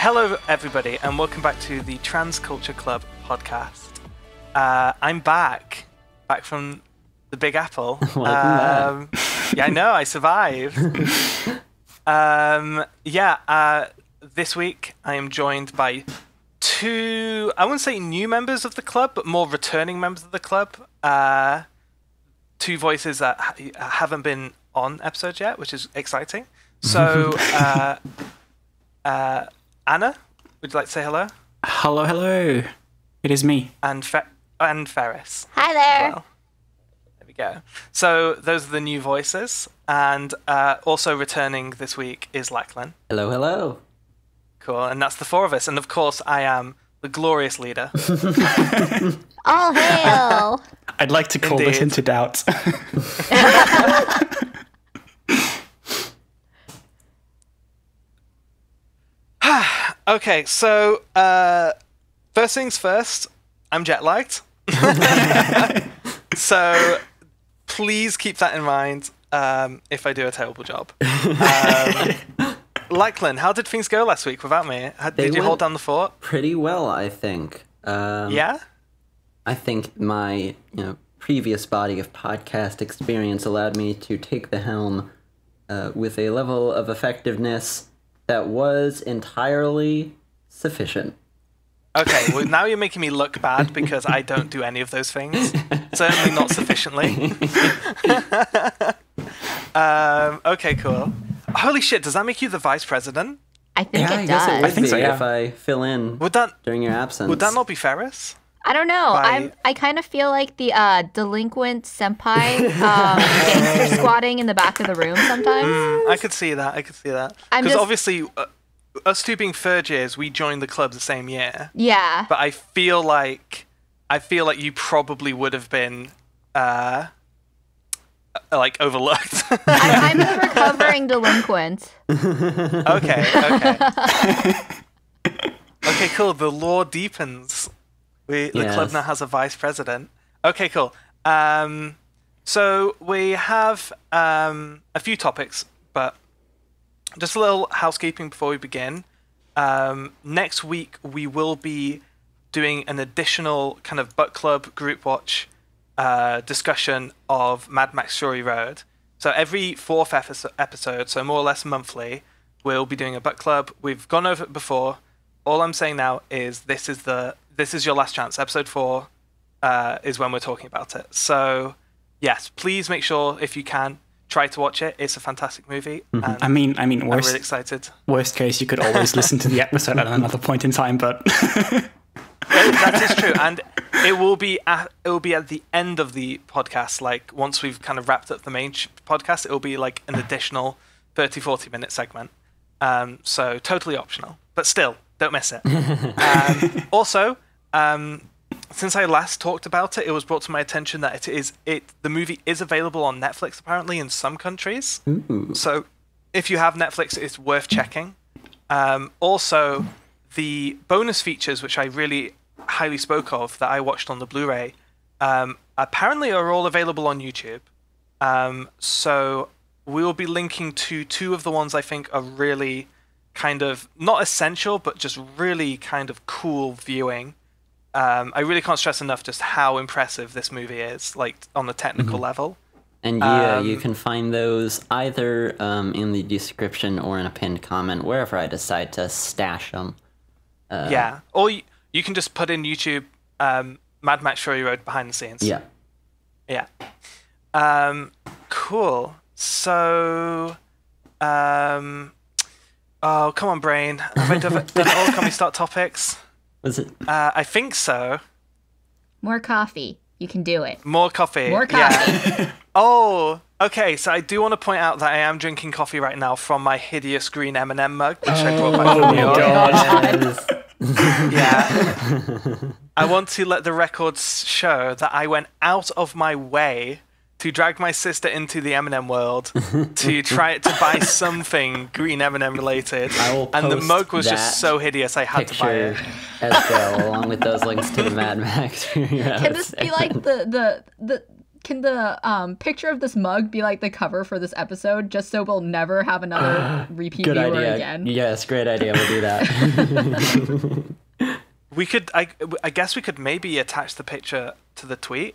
Hello, everybody, and welcome back to the Trans Culture Club podcast. I'm back from the Big Apple. Welcome back. Yeah, I know, I survived. This week I am joined by two, I wouldn't say new members of the club, but more returning members of the club. Two voices that haven't been on episodes yet, which is exciting. So, Anna, would you like to say hello? Hello, hello. It is me. And Ferris. Hi there. Well, there we go. So those are the new voices, and also returning this week is Lachlan. Hello, hello. Cool, and that's the four of us. And of course, I am the glorious leader. All hail. I'd like to call this into doubt. Okay, so first things first, I'm jet lagged. So please keep that in mind if I do a terrible job. Lachlan, how did things go last week without me? Did you hold down the fort? Pretty well, I think. Yeah? I think my previous body of podcast experience allowed me to take the helm with a level of effectiveness that was entirely sufficient. Okay, well now you're making me look bad because I don't do any of those things. Certainly not sufficiently. Okay, cool. Holy shit, does that make you the vice president? I think it I guess does. it would I think be so, yeah. if I fill in during your absence. Would that not be Ferris? I don't know. By- I kind of feel like the delinquent senpai gangster squatting in the back of the room sometimes. I could see that. Because obviously, us two being third years, we joined the club the same year. Yeah. But I feel like you probably would have been overlooked. I'm the recovering delinquent. Okay. Okay, cool. The lore deepens. The club now has a vice president. Okay, cool. So we have a few topics, but just a little housekeeping before we begin. Next week we will be doing an additional kind of book club group watch discussion of Mad Max Fury Road. So every fourth episode, so more or less monthly, we'll be doing a book club. We've gone over it before. All I'm saying now is this is your last chance. Episode 4 is when we're talking about it. So yes, please make sure if you can try to watch it. It's a fantastic movie. And I mean, I'm really excited. Worst case, you could always listen to the episode at another point in time, but That is true, and it will be at the end of the podcast. Like once we've kind of wrapped up the main podcast, it will be like an additional 30-40 minute segment. So totally optional, but still don't miss it. Also, since I last talked about it, it was brought to my attention that the movie is available on Netflix apparently in some countries. Ooh. So if you have Netflix, it's worth checking. Also, the bonus features, which I really highly spoke of, that I watched on the Blu-ray, apparently are all available on YouTube. So we will be linking to two of the ones I think are really kind of not essential, but just really kind of cool viewing. I really can't stress enough just how impressive this movie is, like on the technical level. And you can find those either in the description or in a pinned comment, wherever I decide to stash them. Yeah, or you can just put in YouTube Mad Max Fury Road behind the scenes. Yeah. Yeah. Cool. So, oh, come on, brain. Have I done it all? Can we start topics? Was it? I think so. More coffee. You can do it. More coffee. More coffee. Yeah. Oh, okay. So I do want to point out that I am drinking coffee right now from my hideous green M&M mug, which I brought back from New York. God. Yeah. I want to let the records show that I went out of my way to drag my sister into the M&M world to try to buy something green M&M related. And the mug was just so hideous I had to buy it. As well, along with those links to the Mad Max. Can this be like the Can the picture of this mug be like the cover for this episode, just so we'll never have another repeat Good viewer idea. again? Yes, great idea. We'll do that. We could, I guess we could maybe attach the picture to the tweet.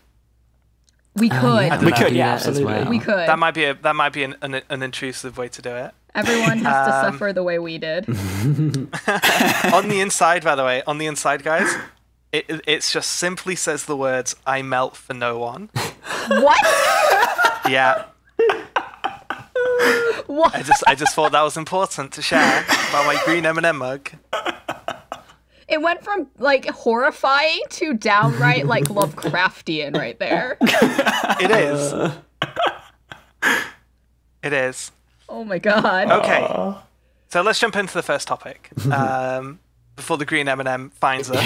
We could. We could, yeah, as absolutely. well. We could. That might be an intrusive way to do it. Everyone has to suffer the way we did. On the inside, by the way, guys, it's just simply says the words "I melt for no one." What? Yeah. What? I just thought that was important to share about my green M&M mug. It went from like horrifying to downright like Lovecraftian right there. It is. It is. Oh my god. Okay. So let's jump into the first topic. Before the green M&M finds us.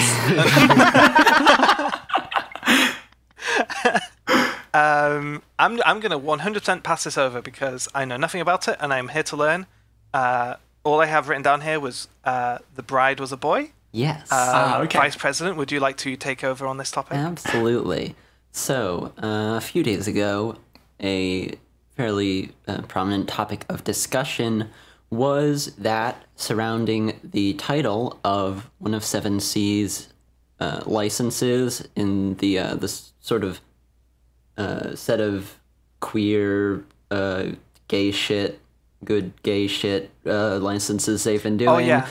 I'm going to 100% pass this over because I know nothing about it and I'm here to learn. All I have written down here was the bride was a boy. Yes. Okay. Vice President, would you like to take over on this topic? Absolutely. So, a few days ago, a fairly prominent topic of discussion was that surrounding the title of one of 7C's licenses in the sort of set of queer gay shit, good gay shit licenses they've been doing. Oh, yeah.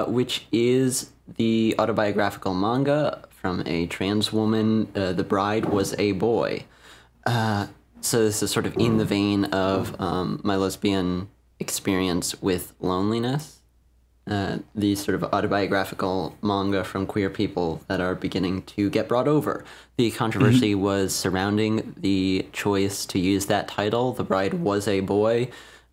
Which is the autobiographical manga from a trans woman. The bride was a boy. So this is sort of in the vein of my lesbian experience with loneliness. These sort of autobiographical manga from queer people that are beginning to get brought over. The controversy was surrounding the choice to use that title, The Bride Was a Boy.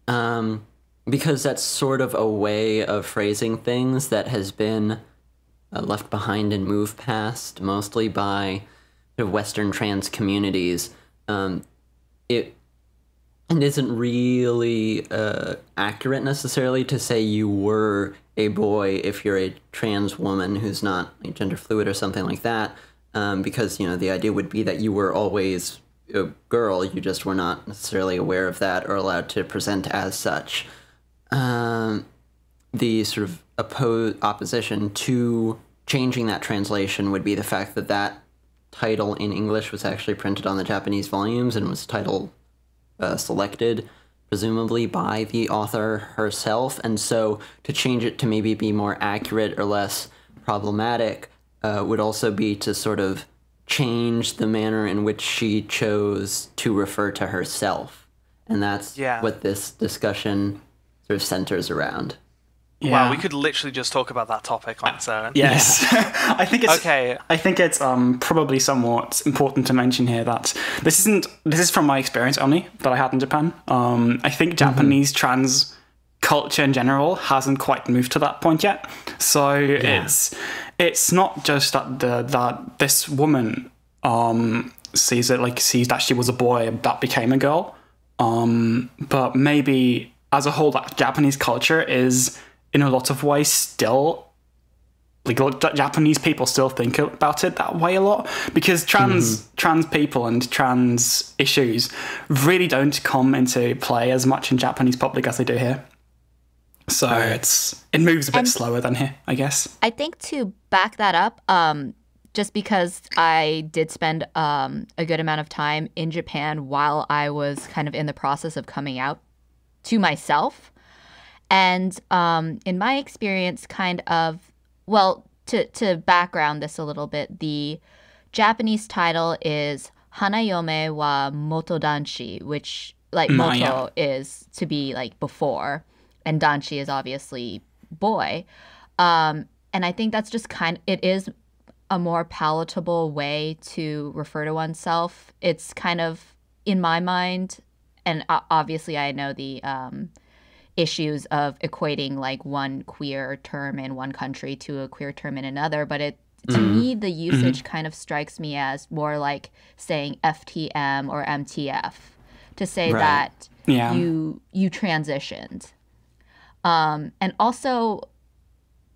Because that's sort of a way of phrasing things that has been left behind and moved past, mostly by the Western trans communities. It isn't really accurate necessarily to say you were a boy if you're a trans woman who's not like, gender fluid or something like that, because the idea would be that you were always a girl, you just were not necessarily aware of that or allowed to present as such. The sort of opposition to changing that translation would be the fact that that title in English was actually printed on the Japanese volumes and was title selected, presumably by the author herself. And so to change it to maybe be more accurate or less problematic would also be to sort of change the manner in which she chose to refer to herself. And that's what this discussion sort of centers around. Yeah. Wow, we could literally just talk about that topic on its own. Yes. I think it's probably somewhat important to mention here that this is from my experience only that I had in Japan. I think Japanese trans culture in general hasn't quite moved to that point yet. So it's not just that this woman sees that she was a boy that became a girl. But maybe as a whole, that Japanese culture is in a lot of ways still Japanese people still think about it that way a lot, because trans people and trans issues really don't come into play as much in Japanese public as they do here. So it moves a bit slower than here, I guess. I think to back that up, just because I did spend a good amount of time in Japan while I was kind of in the process of coming out to myself. And in my experience, to background this a little bit, the Japanese title is Hanayome wa Motodanshi, which moto is to be like before, and danshi is obviously boy. And I think that's just it is a more palatable way to refer to oneself. It's kind of, in my mind, and obviously I know the issues of equating like one queer term in one country to a queer term in another, but to me the usage kind of strikes me as more like saying FTM or MTF to say that you transitioned. And also,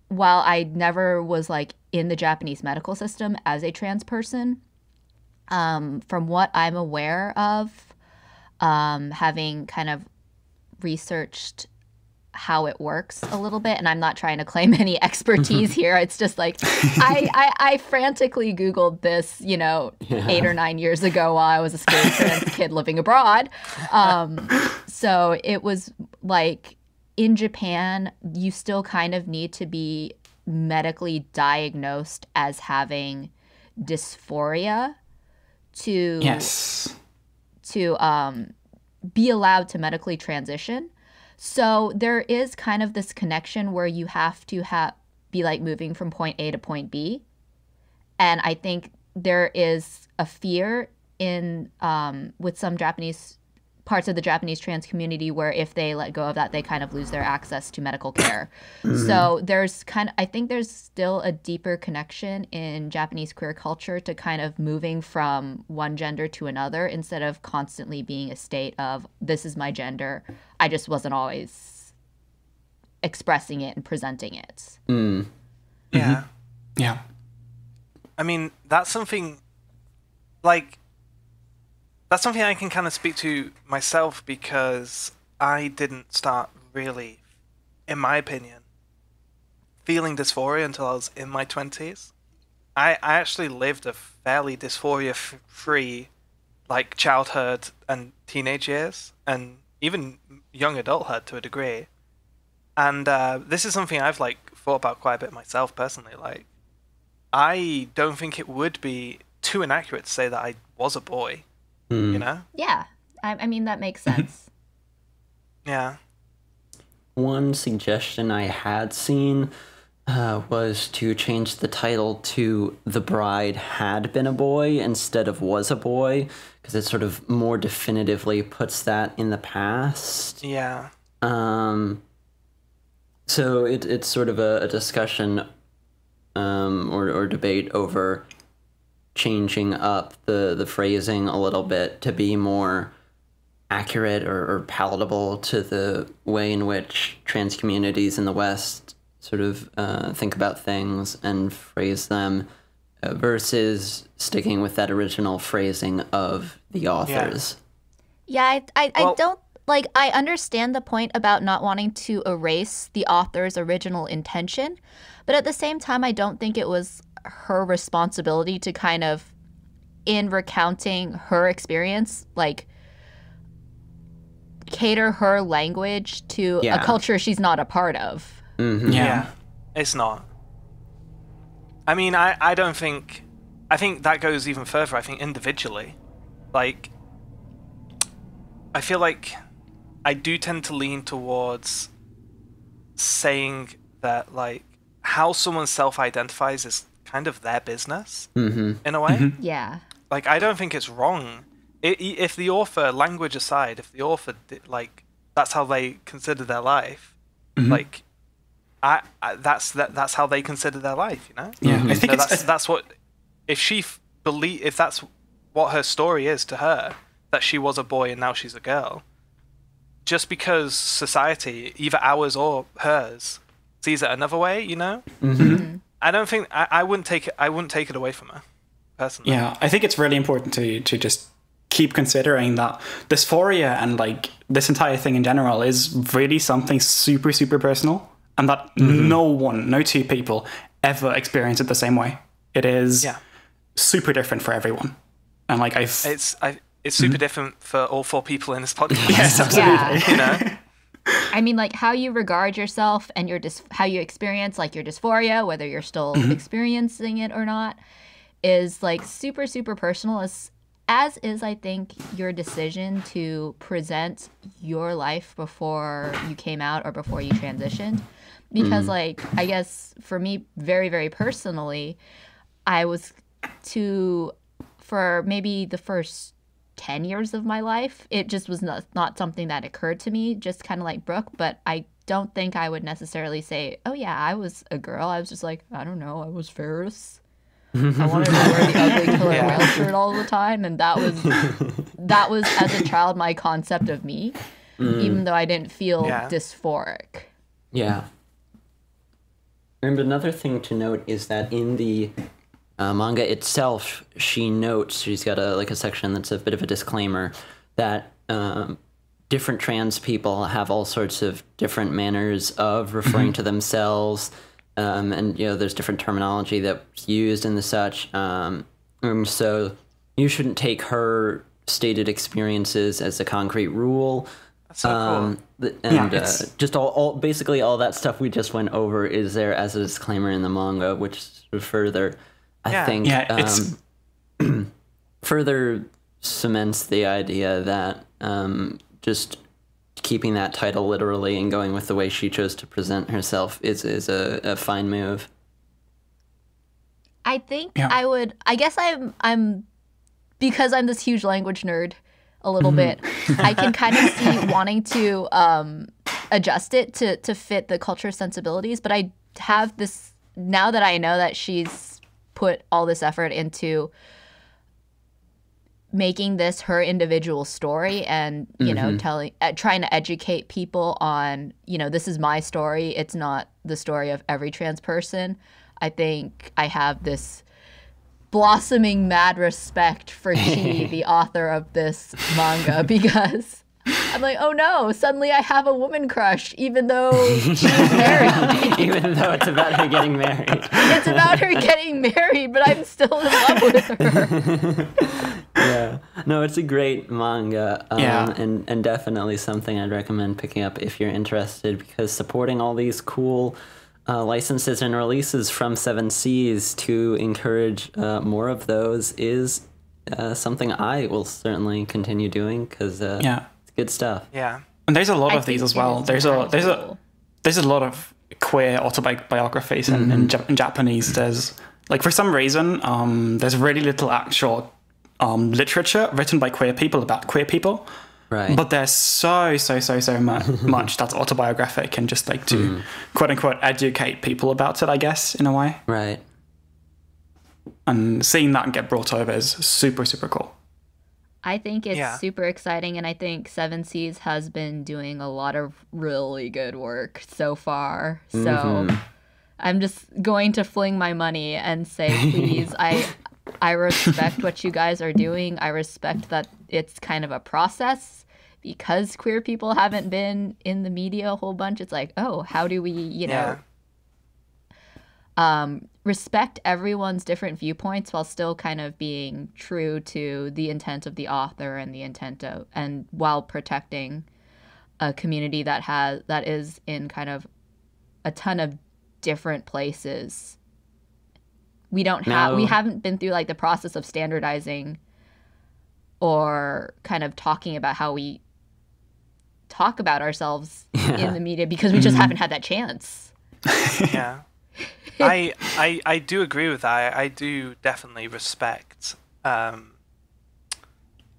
while I never was like in the Japanese medical system as a trans person, from what I'm aware of, having kind of researched how it works a little bit, and I'm not trying to claim any expertise here. It's just like I frantically Googled this, 8 or 9 years ago while I was a scared trans kid living abroad. So it was like in Japan, you still kind of need to be medically diagnosed as having dysphoria to be allowed to medically transition. So there is kind of this connection where you have to be like moving from point A to point B. And I think there is a fear in with some Japanese parts of the Japanese trans community where if they let go of that, they kind of lose their access to medical care. So I think there's still a deeper connection in Japanese queer culture to kind of moving from one gender to another instead of constantly being a state of, this is my gender. I just wasn't always expressing it and presenting it. Yeah. Yeah. I mean, that's something I can kind of speak to myself because I didn't start really, in my opinion, feeling dysphoria until I was in my 20s. I actually lived a fairly dysphoria-free childhood and teenage years and even young adulthood to a degree. And this is something I've thought about quite a bit myself personally. I don't think it would be too inaccurate to say that I was a boy. Yeah, I mean, that makes sense. Yeah. One suggestion I had seen was to change the title to The Bride Had Been a Boy instead of Was a Boy, because it sort of more definitively puts that in the past. Yeah. So it's sort of a discussion or debate over changing up the phrasing a little bit to be more accurate or palatable to the way in which trans communities in the West sort of think about things and phrase them versus sticking with that original phrasing of the authors. Yeah, I don't, I understand the point about not wanting to erase the author's original intention, but at the same time, I don't think it was her responsibility to kind of, in recounting her experience, cater her language to a culture she's not a part of. Yeah, it's not. I mean, I don't think... I think that goes even further. I think individually. I feel like I do tend to lean towards saying that, how someone self-identifies is kind of their business, in a way. Yeah. I don't think it's wrong. If the author, language aside, if the author, that's how they consider their life, that's how they consider their life, Yeah, I think that's what... If that's what her story is to her, that she was a boy and now she's a girl, just because society, either ours or hers, sees it another way, I don't think I wouldn't take it away from her, personally. Yeah, I think it's really important to just keep considering that dysphoria and this entire thing in general is really something super, super personal, and that no two people ever experience it the same way. It is super different for everyone, and it's super different for all 4 people in this podcast. Yes, absolutely. Yeah. I mean, how you regard yourself and how you experience your dysphoria, whether you're still experiencing it or not, is super, super personal. As is, I think, your decision to present your life before you came out or before you transitioned. Because I guess for me, very, very personally, I was for maybe the first 10 years of my life, it just was not something that occurred to me, just kind of like Brooke. But I don't think I would necessarily say, oh yeah, I was a girl. I was just I don't know, I was Ferris. I wanted to wear the ugly killer whale shirt all the time, and that was as a child my concept of me, even though I didn't feel dysphoric. Yeah. And another thing to note is that in the manga itself, she notes, she's got a section that's a bit of a disclaimer that different trans people have all sorts of different manners of referring to themselves, and there's different terminology that's used and the such. So you shouldn't take her stated experiences as a concrete rule. That's so cool. And just all basically all that stuff we just went over is there as a disclaimer in the manga, which further, I think, further cements the idea that just keeping that title literally and going with the way she chose to present herself is a fine move. I think I guess I'm because I'm this huge language nerd a little bit, I can kind of see wanting to adjust it to fit the culture sensibilities, but I have this, now that I know that she's put all this effort into making this her individual story and, trying to educate people on, this is my story. It's not the story of every trans person. I think I have this blossoming mad respect for Chi, the author of this manga, because I'm like, oh no, suddenly I have a woman crush, even though she's married. Even though it's about her getting married. It's about her getting married, but I'm still in love with her. Yeah. No, it's a great manga, and definitely something I'd recommend picking up if you're interested, because supporting all these cool licenses and releases from Seven Seas to encourage more of those is something I will certainly continue doing, because it's good stuff. Yeah, and there's a lot of these as well. There's a lot of queer autobiographies in Japanese. There's for some reason there's really little actual literature written by queer people about queer people. Right. But there's so much that's autobiographic and just to quote unquote educate people about it, I guess, in a way. Right. And seeing that get brought over is super, super cool. I think it's super exciting, and I think Seven Seas has been doing a lot of really good work so far. So I'm just going to fling my money and say, please, I respect what you guys are doing. I respect that it's kind of a process, because queer people haven't been in the media a whole bunch. It's like, oh, how do we, respect everyone's different viewpoints while still kind of being true to the intent of the author and the intent of, and while protecting a community that is in kind of a ton of different places. We haven't been through the process of standardizing or kind of talking about how we talk about ourselves in the media, because we just haven't had that chance. Yeah. I do agree with that. I do definitely respect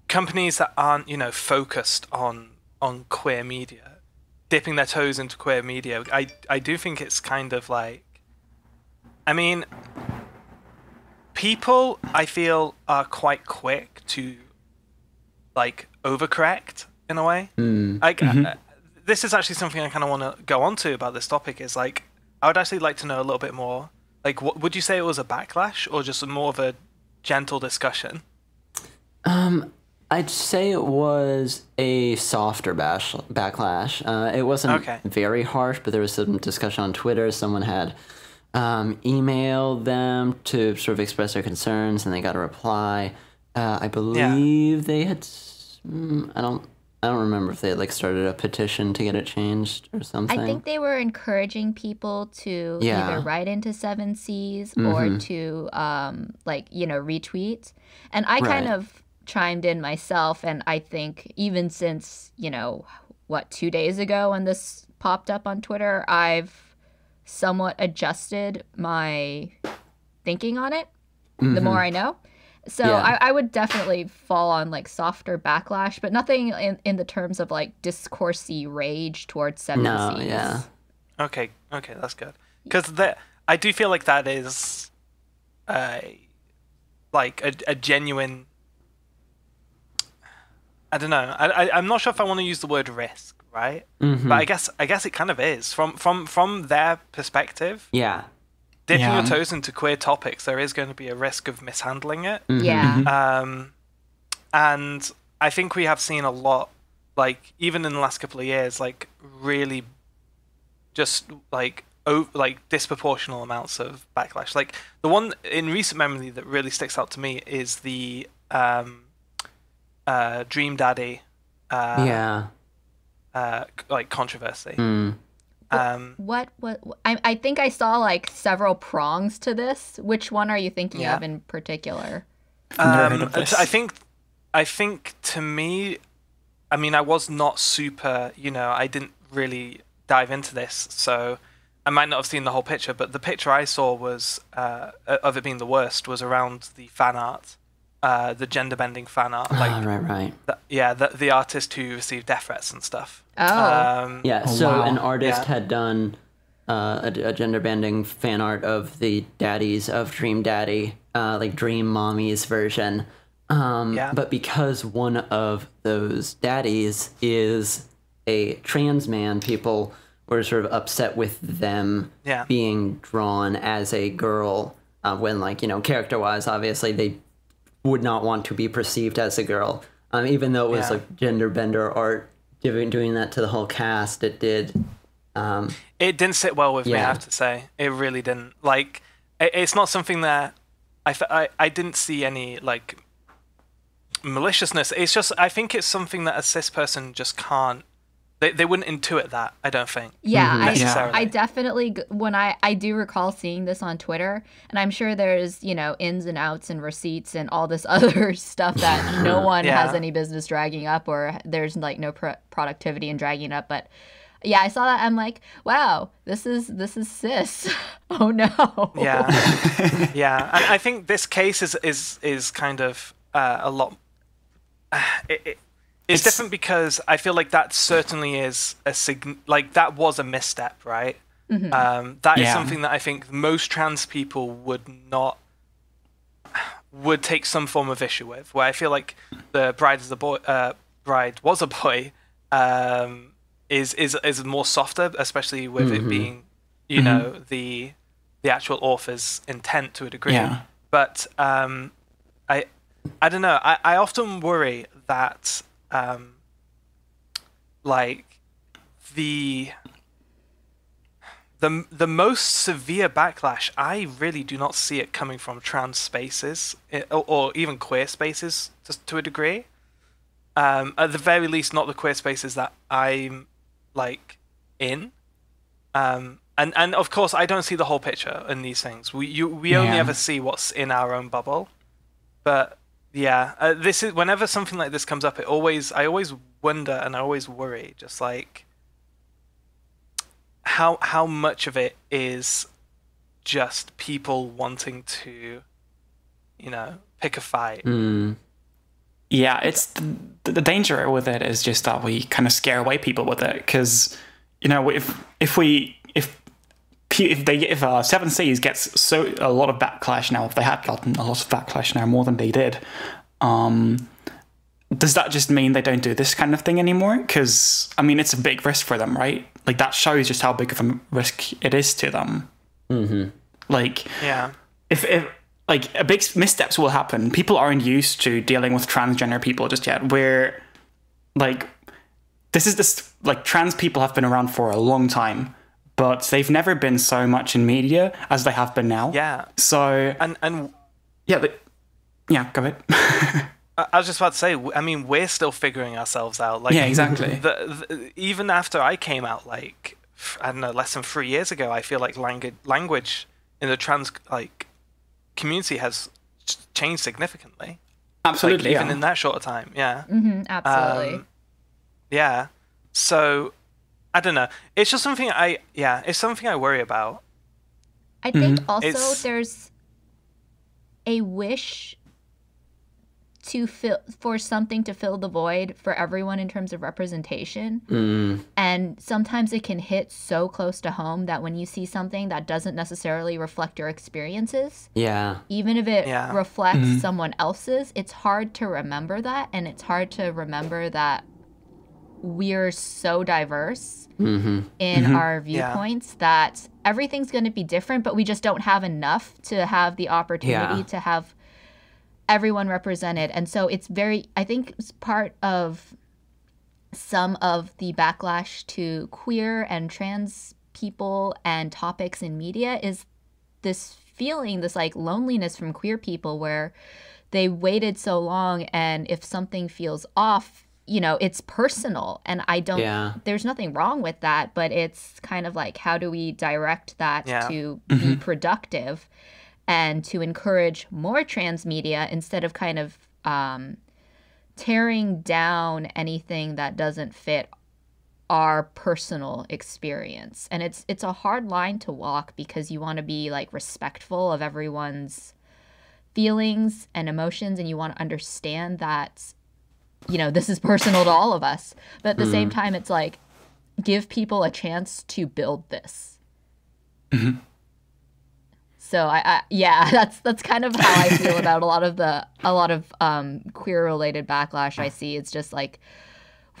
companies that aren't, focused on queer media, dipping their toes into queer media. I do think it's kind of people, I feel, are quite quick to overcorrect in a way. This is actually something I kind of want to go on to about this topic, is I would actually like to know a little bit more. What would you say it was, a backlash or just more of a gentle discussion? I'd say it was a softer backlash. It wasn't very harsh, but there was some discussion on Twitter. Someone had emailed them to sort of express their concerns, and they got a reply. I believe they had. I don't remember if they had started a petition to get it changed or something. I think they were encouraging people to either write into Seven Seas or to retweet. And I kind of chimed in myself, and I think even since 2 days ago when this popped up on Twitter, I've somewhat adjusted my thinking on it the more I know. So I would definitely fall on softer backlash, but nothing in the terms of discoursey rage towards Seven Seas. Yeah. Okay, that's good. Because I do feel that is a genuine. I don't know. I'm not sure if I want to use the word risk, right? But I guess it kind of is from their perspective. Yeah. dipping your toes into queer topics, there is going to be a risk of mishandling it. Yeah. And I think we have seen a lot, like, even in the last couple of years, like, really just, like disproportional amounts of backlash. Like, the one in recent memory that really sticks out to me is the Dream Daddy like controversy. What I think I saw like several prongs to this. Which one are you thinking of in particular? I think to me, I mean, I was not super, I didn't really dive into this, so I might not have seen the whole picture, but the picture I saw was of it being the worst was around the fan art, the gender bending fan art. Right. The artist who received death threats and stuff. Oh. An artist had done a gender bending fan art of the daddies of Dream Daddy, like Dream Mommy's version. But because one of those daddies is a trans man, people were sort of upset with them being drawn as a girl when, like, character-wise, obviously, they would not want to be perceived as a girl. Even though it was, like, gender bender art, doing that to the whole cast, it did... it didn't sit well with me, I have to say. It really didn't. Like, it's not something that... I didn't see any, like... maliciousness. It's just, I think it's something that a cis person just can't, they wouldn't intuit that, I don't think. I definitely, when I do recall seeing this on Twitter, and I'm sure there's ins and outs and receipts and all this other stuff that no one has any business dragging up, or there's like no productivity in dragging it up, but I saw that. I'm like, wow, this is cis. Oh no. And I think this case is kind of a lot. It's different because I feel like that certainly is that was a misstep, right? That is something that I think most trans people would take some form of issue with. Where I feel like the bride was a boy, is more softer, especially with it being, the actual author's intent to a degree. Yeah. But I don't know. I often worry that, like, the most severe backlash, I really do not see it coming from trans spaces or even queer spaces to a degree. At the very least, not the queer spaces that I'm like in. And of course, I don't see the whole picture in these things. We only ever see what's in our own bubble. But this is whenever something like this comes up, I always wonder and I always worry, just like how much of it is just people wanting to, pick a fight. Yeah, it's the danger with it is just that we kind of scare away people with it, because if Seven Seas gets a lot of backlash now, if they had gotten a lot of backlash now, more than they did, does that just mean they don't do this kind of thing anymore? Because I mean, it's a big risk for them, right? Like, that shows just how big of a risk it is to them. Like, if like a big missteps will happen. People aren't used to dealing with transgender people just yet. Where, like, trans people have been around for a long time, but they've never been so much in media as they have been now. Yeah. So and go ahead. I was just about to say, I mean, we're still figuring ourselves out. Like, exactly. Even after I came out, like, I don't know, less than 3 years ago, I feel like language in the trans community has changed significantly. Absolutely, even in that short a time. Yeah. Absolutely. So I don't know. It's just something it's something I worry about. I think also there's a wish for something to fill the void for everyone in terms of representation. And sometimes it can hit so close to home that when you see something that doesn't necessarily reflect your experiences, even if it reflects someone else's, it's hard to remember that, and it's hard to remember that we're so diverse in our viewpoints that everything's going to be different, but we just don't have enough to have the opportunity to have everyone represented. And so it's I think it's part of some of the backlash to queer and trans people and topics in media is this feeling, this like loneliness from queer people where they waited so long, and if something feels off, you know, it's personal. And I don't, there's nothing wrong with that, but it's kind of like, how do we direct that to be productive and to encourage more trans media instead of kind of tearing down anything that doesn't fit our personal experience. And it's a hard line to walk because you want to be like respectful of everyone's feelings and emotions, and you want to understand that, you know, this is personal to all of us. But at the same time, it's like, give people a chance to build this. So that's kind of how I feel about a lot of queer related backlash I see. It's just like,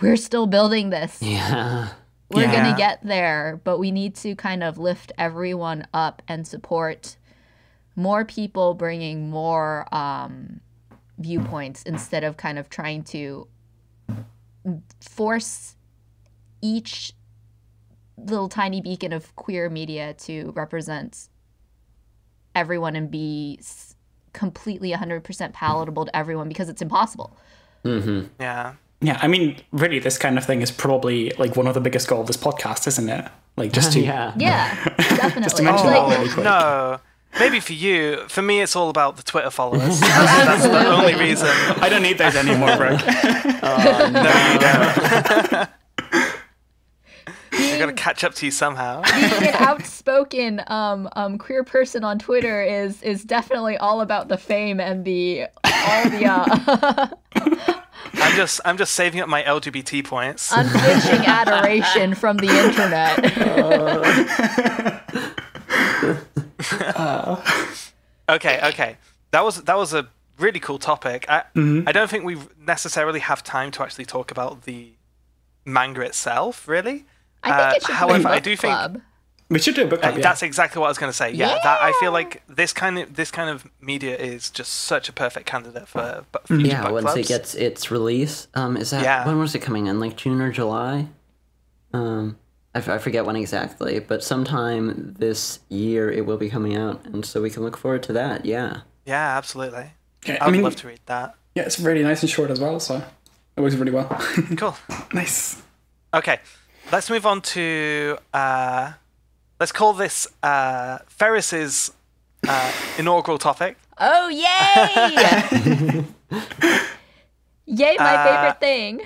we're still building this. We're gonna get there, but we need to kind of lift everyone up and support more people bringing more viewpoints instead of kind of trying to force each little tiny beacon of queer media to represent everyone and be completely 100% palatable to everyone, because it's impossible. Yeah, I mean, really, this kind of thing is probably like one of the biggest goals of this podcast, isn't it? Like, just to definitely. just to mention that really quick. No, maybe for you. For me, it's all about the Twitter followers. That's the only reason. I don't need those anymore, bro. No, you don't. I gotta catch up to you somehow. Being an outspoken queer person on Twitter is definitely all about the fame and I'm just saving up my LGBT points. Unflinching adoration from the internet. Okay. That was a really cool topic. I don't think we necessarily have time to actually talk about the manga itself, really. I think it should however, be a book I do club. think we should do a book club. that's exactly what I was going to say. That I feel like this kind of media is just such a perfect candidate for future book once clubs. it gets its release. Is that when was it coming in? Like June or July? I forget when exactly, but sometime this year it will be coming out, and so we can look forward to that. Yeah, absolutely. Yeah, I would love to read that. Yeah, it's really nice and short as well, so it works really well. Cool. Nice. Okay, let's move on to let's call this Ferris's inaugural topic. Oh, yay! Yay, my favorite thing.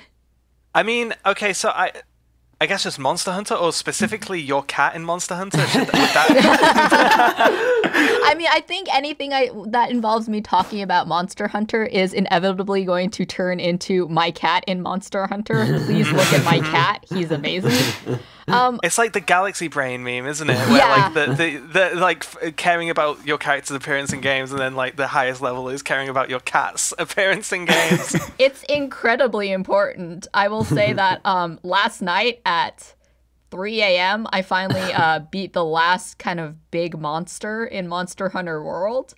I mean, okay, so I guess just Monster Hunter, or specifically your cat in Monster Hunter? I mean, I think anything that involves me talking about Monster Hunter is inevitably going to turn into my cat in Monster Hunter. Please look at my cat. He's amazing. It's like the Galaxy Brain meme, isn't it? Where like the like caring about your character's appearance in games, and then like the highest level is caring about your cat's appearance in games. It's incredibly important. I will say that last night at 3 a.m. I finally beat the last kind of big monster in Monster Hunter World.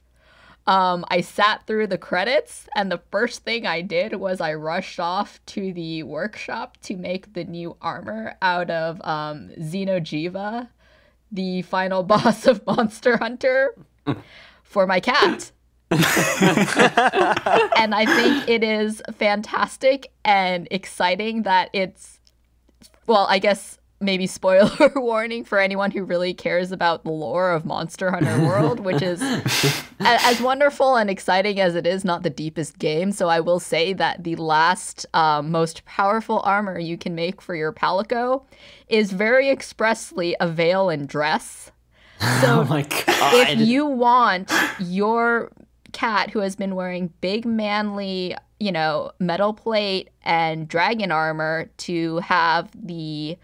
I sat through the credits, and the first thing I did was I rushed off to the workshop to make the new armor out of Xeno'jiiva, the final boss of Monster Hunter, for my cat. And I think it is fantastic and exciting that it's, well, I guess maybe spoiler warning for anyone who really cares about the lore of Monster Hunter World, which is as wonderful and exciting as it is, not the deepest game. So I will say that the last most powerful armor you can make for your Palico is very expressly a veil and dress. So oh my God. If you want your cat, who has been wearing big manly, metal plate and dragon armor, to have the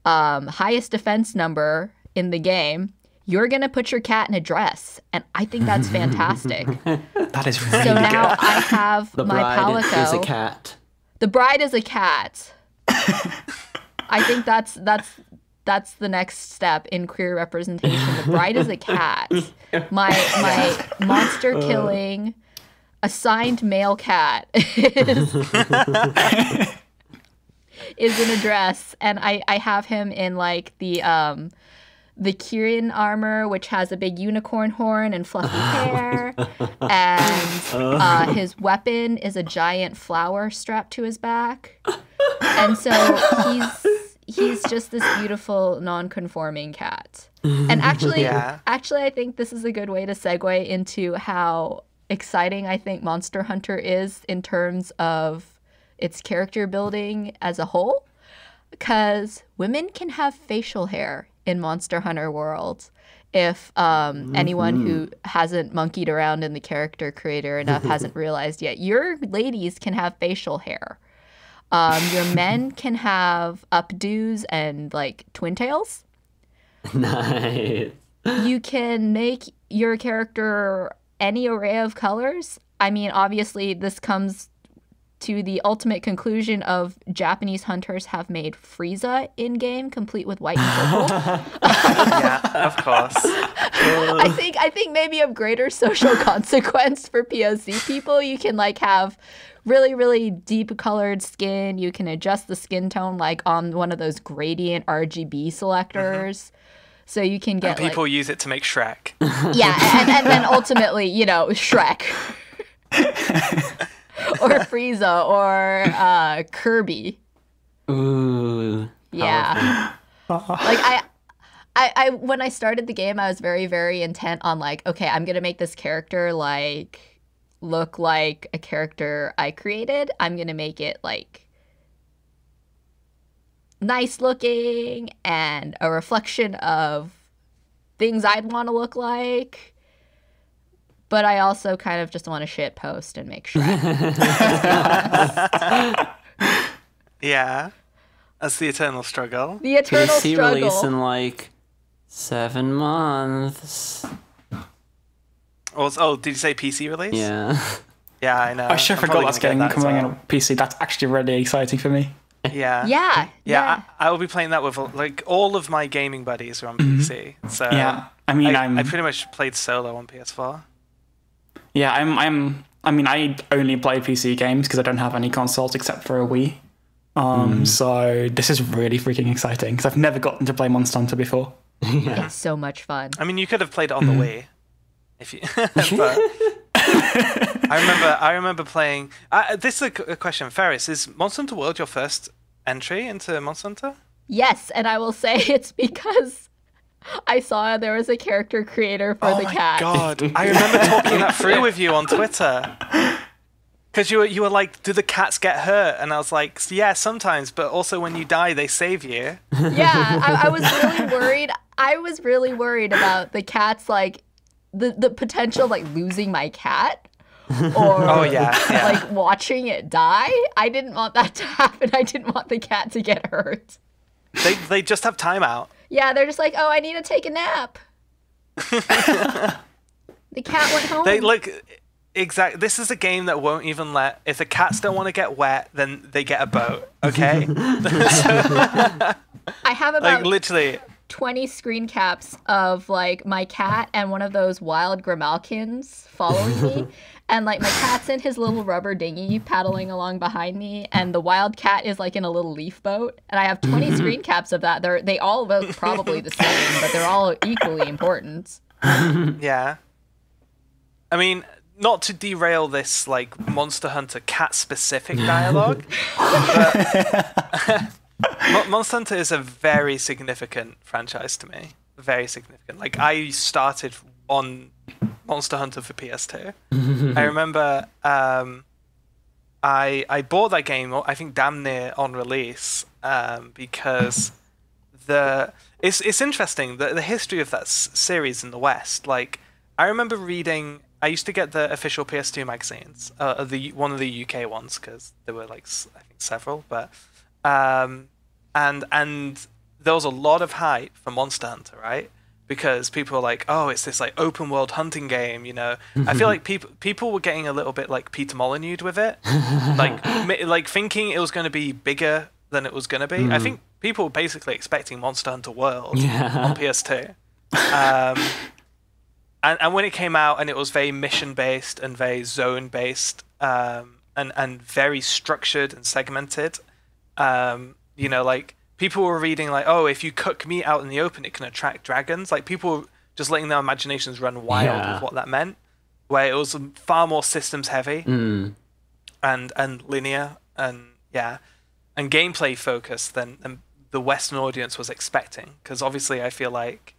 highest defense number in the game, you're gonna put your cat in a dress, and I think that's fantastic. That is really so good. now I have The my bride Palico. is a cat. The bride is a cat. I think that's the next step in queer representation. The bride is a cat. My monster killing assigned male cat is in a dress, and I have him in like the Kirin armor, which has a big unicorn horn and fluffy hair, and his weapon is a giant flower strapped to his back, and so he's just this beautiful non-conforming cat. And actually, I think this is a good way to segue into how exciting I think Monster Hunter is in terms of its character building as a whole, because women can have facial hair in Monster Hunter World. If anyone who hasn't monkeyed around in the character creator enough hasn't realized yet, your ladies can have facial hair. Your men can have updos and like twin tails. Nice. You can make your character any array of colors. I mean, obviously, this comes to the ultimate conclusion of Japanese hunters have made Frieza in-game, complete with white and purple. Yeah, of course. I think maybe of greater social consequence for POC people, you can like have really, really deep colored skin. You can adjust the skin tone like on one of those gradient RGB selectors. So you can get and people use it to make Shrek. Yeah, and then ultimately, you know, Shrek. Or Frieza or Kirby. Ooh. Yeah. Like I when I started the game, I was very, very intent on like, okay, I'm gonna make this character like look like a character I created. I'm gonna make it like nice looking and a reflection of things I'd want to look like. But I also kind of just want to shit post and make sure. Yeah. That's the eternal struggle. The eternal PC struggle. release in like 7 months. Oh, did you say PC release? Yeah. Yeah, I know. I sure forgot that's coming on PC. That's actually really exciting for me. Yeah. Yeah. I will be playing that with like all of my gaming buddies are on PC. So yeah, I mean, I pretty much played solo on PS4. Yeah, I mean, I only play PC games because I don't have any consoles except for a Wii. So this is really freaking exciting because I've never gotten to play Monster Hunter before. Yeah. It's so much fun. I mean, you could have played it on the Wii, if you. But I remember playing. This is a question, Ferris. Is Monster Hunter World your first entry into Monster Hunter? Yes, and I will say it's because I saw there was a character creator for the cat. Oh my god! I remember talking that through with you on Twitter. Because you were like, do the cats get hurt? And I was like, yeah, sometimes, but also when you die, they save you. Yeah, I was really worried. I was really worried about the cats, like the potential of like losing my cat. Or like watching it die. I didn't want that to happen. I didn't want the cat to get hurt. They just have timeout. Yeah, they're just like, oh, I need to take a nap. The cat went home. They look exactly. This is a game that won't even let. If the cats don't want to get wet, then they get a boat. Okay. I have about like literally 20 screen caps of like my cat and one of those wild Grimalkins following me. And like my cat's in his little rubber dinghy paddling along behind me, and the wild cat is like in a little leaf boat. And I have 20 screen caps of that. They all look probably the same, but they're all equally important. Yeah. I mean, not to derail this like Monster Hunter cat specific dialogue, but Monster Hunter is a very significant franchise to me. Very significant. Like I started on Monster Hunter for PS2. I remember I bought that game, I think damn near on release, because it's interesting, the history of that series in the West. Like, I remember reading, I used to get the official PS2 magazines, one of the UK ones, because there were like, I think several, but, and there was a lot of hype for Monster Hunter, right? Because people were like, oh, it's this like open world hunting game, you know. I feel like people were getting a little bit like Peter Molyneux with it, like thinking it was going to be bigger than it was going to be. I think people were basically expecting Monster Hunter World on PS2. And when it came out and it was very mission-based and very zone-based and very structured and segmented, you know, like, people were reading, like, oh, if you cook meat out in the open, it can attract dragons. Like, people were just letting their imaginations run wild with what that meant, where it was far more systems-heavy and linear and gameplay focused than the Western audience was expecting. Because obviously I feel like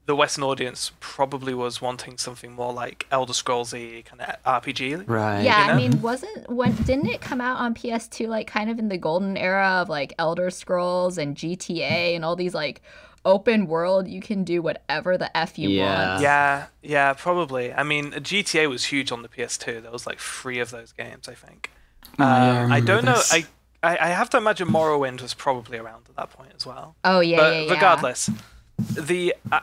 the Western audience probably was wanting something more like Elder Scrolls-y kind of RPG. Right. Yeah, you know? I mean, didn't it come out on PS2 like kind of in the golden era of like Elder Scrolls and GTA and all these like open world, you can do whatever the F you want? Yeah, probably. I mean, GTA was huge on the PS2. There was like 3 of those games, I think. I don't know. I have to imagine Morrowind was probably around at that point as well. Oh, yeah, but regardless,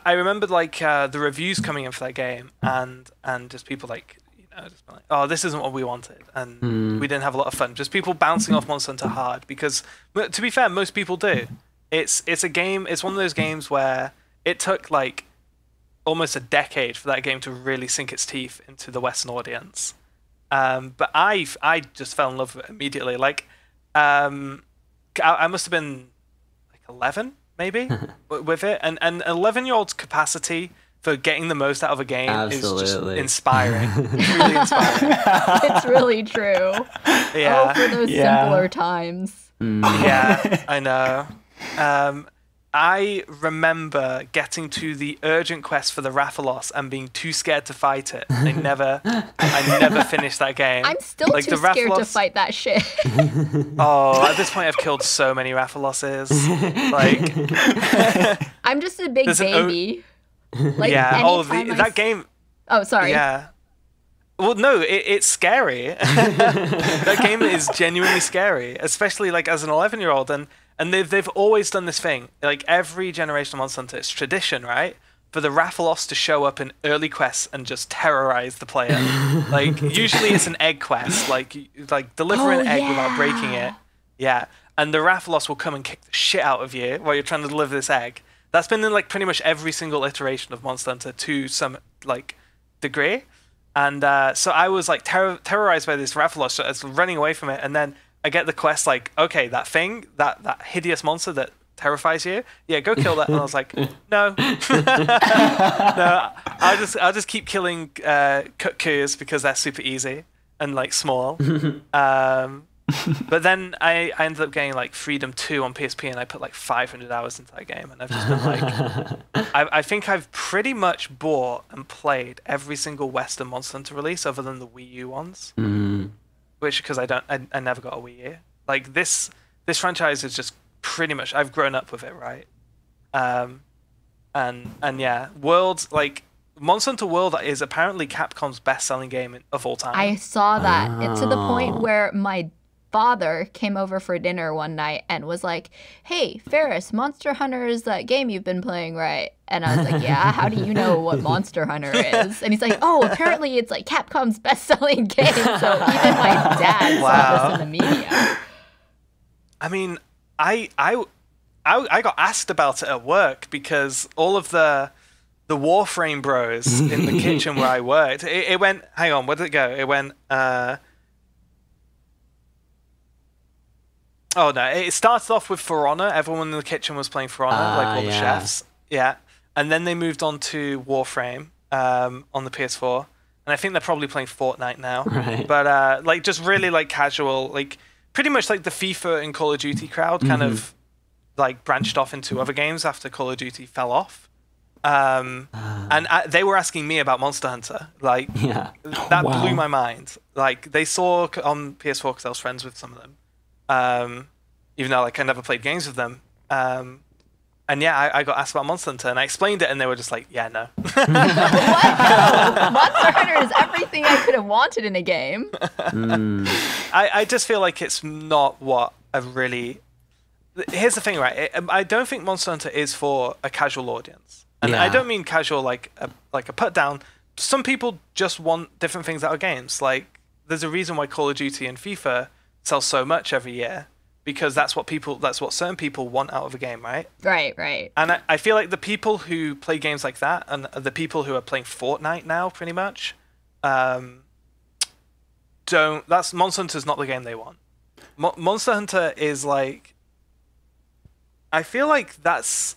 I remember like the reviews coming in for that game and just people like, you know, just like, oh, this isn't what we wanted, and we didn't have a lot of fun. Just people bouncing off Monster Hunter hard because, to be fair, most people do. It's a game. It's one of those games where it took like almost a decade for that game to really sink its teeth into the Western audience. But I just fell in love with it immediately. Like, I must have been like 11 maybe with it, and an 11-year-old's capacity for getting the most out of a game is just inspiring. Really inspiring. It's really true. Yeah. Oh, for those simpler times. Yeah, I know. I remember getting to the urgent quest for the Rathalos and being too scared to fight it. I never finished that game. I'm still like, too scared to fight that shit. Oh, at this point I've killed so many Rathaloses. Like, I'm just a big baby. Like, that game. Oh, sorry. Yeah. Well, no, it's scary. That game is genuinely scary, especially like as an 11-year-old, and they've always done this thing. Like every generation of Monster Hunter, it's tradition, right? For the Rathalos to show up in early quests and just terrorize the player. Like usually it's an egg quest, like deliver an egg without breaking it. Yeah, and the Rathalos will come and kick the shit out of you while you're trying to deliver this egg. That's been in like pretty much every single iteration of Monster Hunter to some like degree. And so I was like terrorized by this Rathalos, so I was running away from it, and then I get the quest like, okay, that thing, that hideous monster that terrifies you, yeah, go kill that. And I was like, no, no, I'll just keep killing Kutkus because they're super easy and like small. But then I ended up getting like Freedom 2 on PSP, and I put like 500 hours into that game, and I've just been like, I think I've pretty much bought and played every single Western Monster Hunter release other than the Wii U ones. Which, because I never got a Wii U. Like this franchise is just pretty much, I've grown up with it, right? And yeah, World, like Monster Hunter World is apparently Capcom's best-selling game of all time. I saw that. It's to the point where my father came over for dinner one night and was like, hey, Ferris, Monster Hunter is that game you've been playing, right? And I was like, yeah, how do you know what Monster Hunter is? And he's like, oh, apparently it's like Capcom's best-selling game. So even my dad saw this in the media. I mean, I got asked about it at work because all of the Warframe bros in the kitchen where I worked, it went, hang on, where did it go? It went, oh no, it started off with For Honor. Everyone in the kitchen was playing For Honor, like all the chefs. Yeah. And then they moved on to Warframe on the PS4. And I think they're probably playing Fortnite now. Right. But like just really like casual, like pretty much like the FIFA and Call of Duty crowd kind of like branched off into other games after Call of Duty fell off. And they were asking me about Monster Hunter. Like that blew my mind. Like they saw on PS4 because I was friends with some of them. Even though like I never played games with them. And yeah, I got asked about Monster Hunter, and I explained it, and they were just like, yeah, no. What? No. Monster Hunter is everything I could have wanted in a game. I just feel like it's not what I really... Here's the thing, right? I don't think Monster Hunter is for a casual audience. And I don't mean casual like a put down. Some people just want different things out of games. Like, there's a reason why Call of Duty and FIFA sell so much every year. because that's what certain people want out of a game, right? Right. And I feel like the people who play games like that, and the people who are playing Fortnite now, pretty much, Monster Hunter's not the game they want. Monster Hunter is like, I feel like that's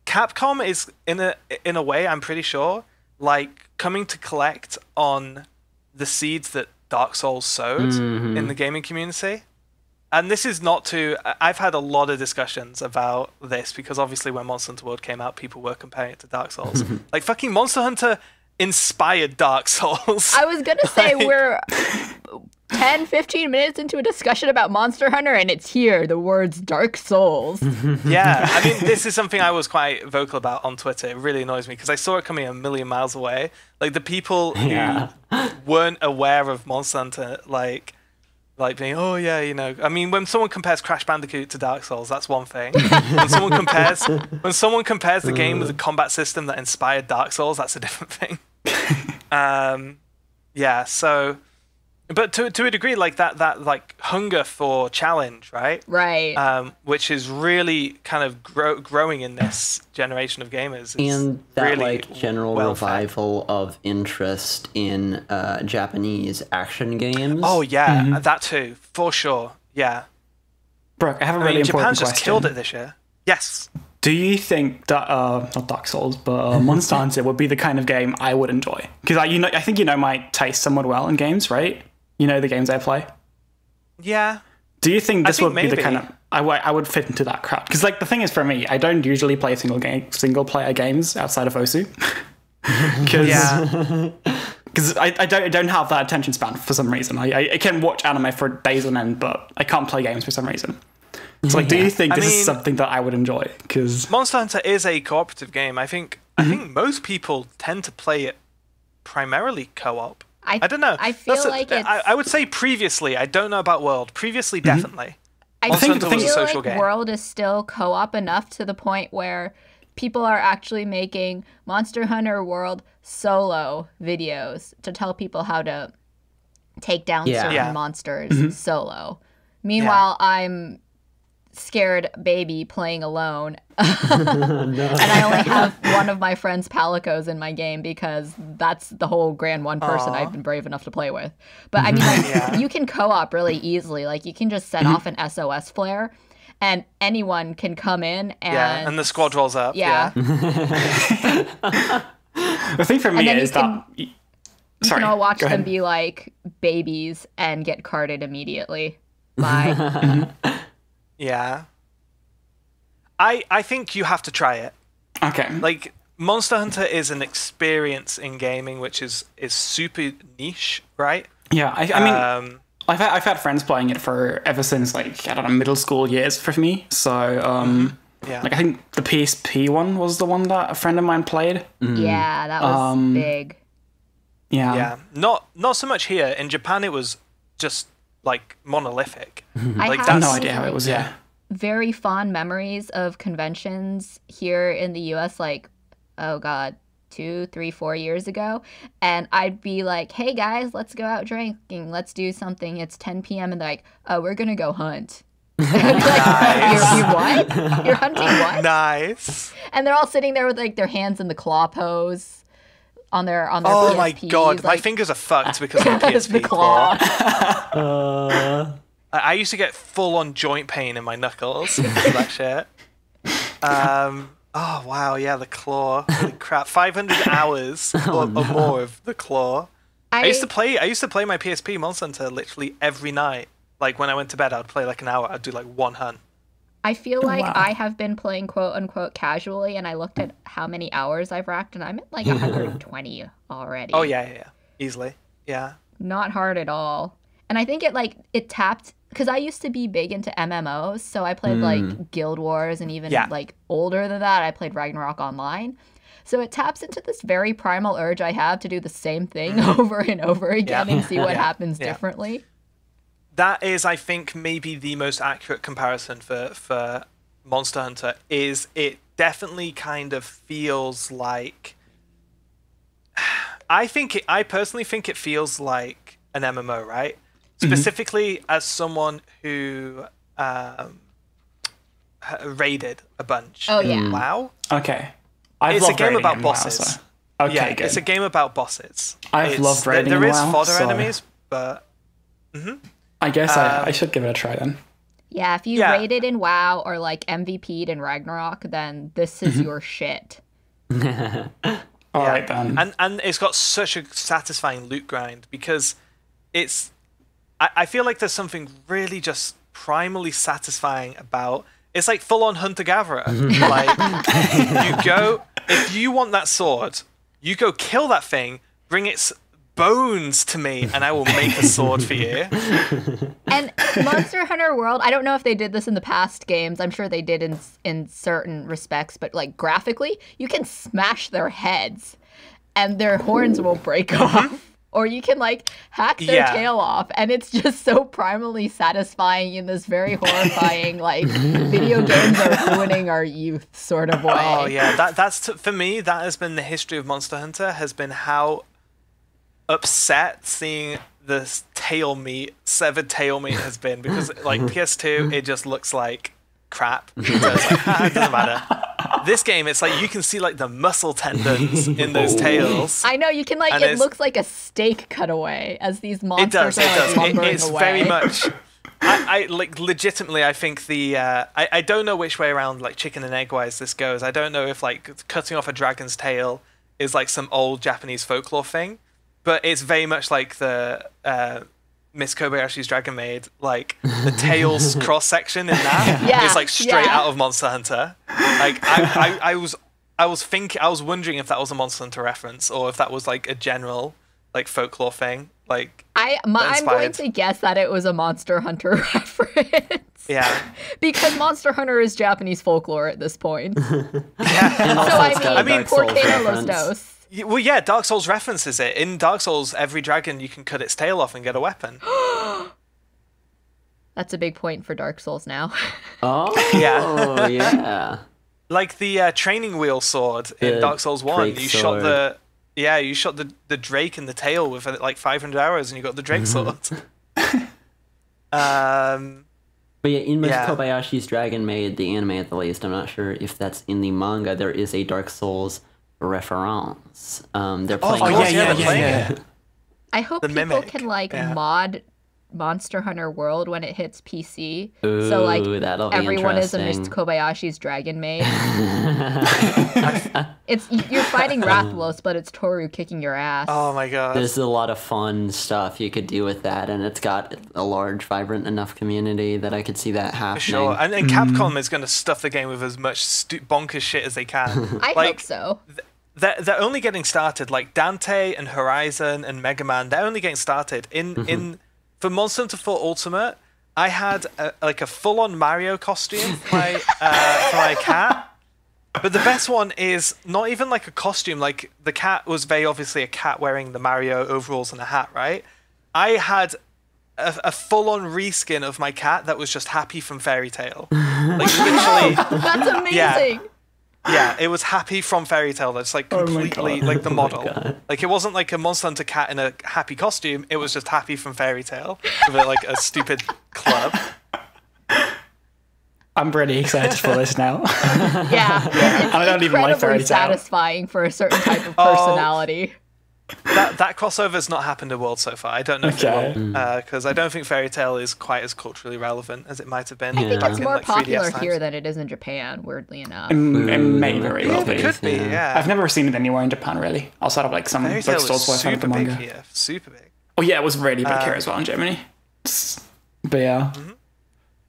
Capcom is in a way, I'm pretty sure, like coming to collect on the seeds that Dark Souls sowed in the gaming community. And this is not to... I've had a lot of discussions about this, because obviously when Monster Hunter World came out, people were comparing it to Dark Souls. Like, fucking Monster Hunter inspired Dark Souls. I was going to say, we're 10, 15 minutes into a discussion about Monster Hunter, and it's here, the words Dark Souls. Yeah, I mean, this is something I was quite vocal about on Twitter. It really annoys me, because I saw it coming a million miles away. Like, the people who weren't aware of Monster Hunter, like being, oh yeah, you know, I mean, when someone compares Crash Bandicoot to Dark Souls, that's one thing. When someone compares the game with a combat system that inspired Dark Souls, that's a different thing. Yeah, so, but to a degree, like that like hunger for challenge, right? Right. Which is really kind of growing in this generation of gamers. And that really like general revival of interest in Japanese action games. Oh yeah, that too, for sure. Yeah. Brooke, I have a really important question. Japan just killed it this year. Yes. Do you think that not Dark Souls, but Monster Hunter would be the kind of game I would enjoy? Because I think you know my taste somewhat well in games, right? You know the games I play. Yeah. Do you think this would be the kind of I would fit into that crowd? Because like the thing is, for me, I don't usually play single player games outside of Osu. Because I don't have that attention span for some reason. I can watch anime for days on end, but I can't play games for some reason. So like, do you think this is something that I would enjoy? Because Monster Hunter is a cooperative game. I think most people tend to play it primarily co-op. I don't know. I feel like it's... I would say previously. I don't know about World. Previously, definitely. I think World is still co-op enough to the point where people are actually making Monster Hunter World solo videos to tell people how to take down certain monsters solo. Meanwhile, I'm scared baby playing alone. And I only have one of my friend's Palicos in my game because that's the whole grand one person I've been brave enough to play with. But I mean, like, you can co-op really easily. Like, you can just set off an SOS flare and anyone can come in and... and the squad rolls up. The thing for me is that... You can all watch them be like babies and get carded immediately. Bye. Yeah. I think you have to try it. Okay. Like, Monster Hunter is an experience in gaming which is super niche, right? Yeah, I mean, I've had friends playing it for ever since, like, I don't know, middle school years for me. So, like, I think the PSP one was the one that a friend of mine played. Yeah, that was big. Yeah. Not so much here. In Japan, it was just, like, monolithic. I have no idea how it was, very fond memories of conventions here in the US, like, oh god, 2, 3, 4 years ago, and I'd be like, hey guys, let's go out drinking, let's do something, it's 10 p.m. and they're like, oh, we're gonna go hunt. And like, you what? You're hunting what? Nice. And they're all sitting there with like their hands in the claw pose on their oh PSPs, my god, like, my fingers are fucked because of the PSP the claw. I used to get full-on joint pain in my knuckles for that shit. Oh, wow, yeah, the claw. Holy crap. 500 hours or more of the claw. I used to play my PSP Monster Hunter literally every night. Like, when I went to bed, I'd play like an hour. I'd do like one hunt. I feel like I have been playing quote-unquote casually, and I looked at how many hours I've racked, and I'm at like 120 already. Oh, yeah. Easily. Yeah. Not hard at all. And I think it tapped... Because I used to be big into MMOs, so I played like Guild Wars, and even like older than that, I played Ragnarok Online. So it taps into this very primal urge I have to do the same thing over and over again and see what happens differently. That is, I think, maybe the most accurate comparison for Monster Hunter. Is it definitely kind of feels like... I personally think it feels like an MMO, right? Specifically as someone who raided a bunch. Oh, yeah. WoW. Okay. It's a game about bosses. WoW, so. Okay, yeah, good. It's a game about bosses. I've loved raiding There is WoW, fodder so enemies, but I guess I should give it a try then. Yeah, if you raided in WoW or like MVP'd in Ragnarok, then this is your shit. All right then. And it's got such a satisfying loot grind because it's. I feel like there's something really just primally satisfying about. It's like full on hunter gatherer. Like you go if you want that sword, you go kill that thing, bring its bones to me, and I will make a sword for you. And Monster Hunter World, I don't know if they did this in the past games. I'm sure they did in certain respects, but like graphically, you can smash their heads and their horns will break off. Or you can like hack their tail off, and it's just so primally satisfying in this very horrifying like video games are ruining our youth sort of way. Oh yeah, that's for me. That has been the history of Monster Hunter. Has been how upset seeing the severed tail meat has been, because like PS2 it just looks like crap. So it's like, it doesn't matter. This game, it's like you can see like the muscle tendons in those tails. I know, you can like, it looks like a steak cutaway as these monsters are like lumbering It's away. very much. I like legitimately. I think the I don't know which way around like chicken and egg wise this goes. I don't know if like cutting off a dragon's tail is like some old Japanese folklore thing, but it's very much like the Miss Kobayashi's Dragon Maid, like the tails cross section in that is like straight out of Monster Hunter. Like I was wondering if that was a Monster Hunter reference or if that was like a general like folklore thing. Like I'm going to guess that it was a Monster Hunter reference. Yeah. Because Monster Hunter is Japanese folklore at this point. And also So I mean, ¿Por qué no los dos? Well, yeah, Dark Souls references it. In Dark Souls, every dragon you can cut its tail off and get a weapon. That's a big point for Dark Souls now. Oh, Yeah. yeah. Like the training wheel sword in The Dark Souls 1, Drake you sword. shot the Drake in the tail with like 500 arrows and you got the Drake sword. But yeah, in Miss Kobayashi's Dragon Maid, the anime at the least, I'm not sure if that's in the manga, there is a Dark Souls reference. They're playing yeah. I hope The people mimic. can like Yeah. mod Monster Hunter World when it hits PC. Ooh, so like that'll be everyone is a Miss interesting. Kobayashi's Dragon Maid. You're fighting Rathalos, but it's Toru kicking your ass. Oh my god. There's a lot of fun stuff you could do with that, and it's got a large, vibrant enough community that I could see that happening. Sure. And Capcom is going to stuff the game with as much bonkers shit as they can. I hope so. They're only getting started. Like Dante and Horizon and Mega Man, they're only getting started. For Monster Hunter 4 Ultimate, I had a full-on Mario costume for my cat. But the best one is not even like a costume. Like the cat was very obviously a cat wearing the Mario overalls and a hat, right? I had a full-on reskin of my cat that was just Happy from Fairy Tail. Like literally. That's amazing. Yeah, it was Happy from Fairy Tail. That's like completely like the model. Like it wasn't like a Monster Hunter cat in a happy costume. It was just Happy from Fairy Tail with like a stupid club. I'm really excited for this now. Yeah. It's I don't even like Fairy Tail. satisfying for a certain type of personality. That crossover's not happened in World so far. I don't know if it will, because I don't think Fairy Tail is quite as culturally relevant as it might have been. I think back it's in, more like, 3DS popular times. here than it is in Japan, weirdly enough. It may very well It be. could be, yeah. I've never seen it anywhere in Japan, really, outside of like some Fairy Tail bookstores is where I found the super big manga. here, super big. Oh yeah, it was really big here as well in Germany. But yeah.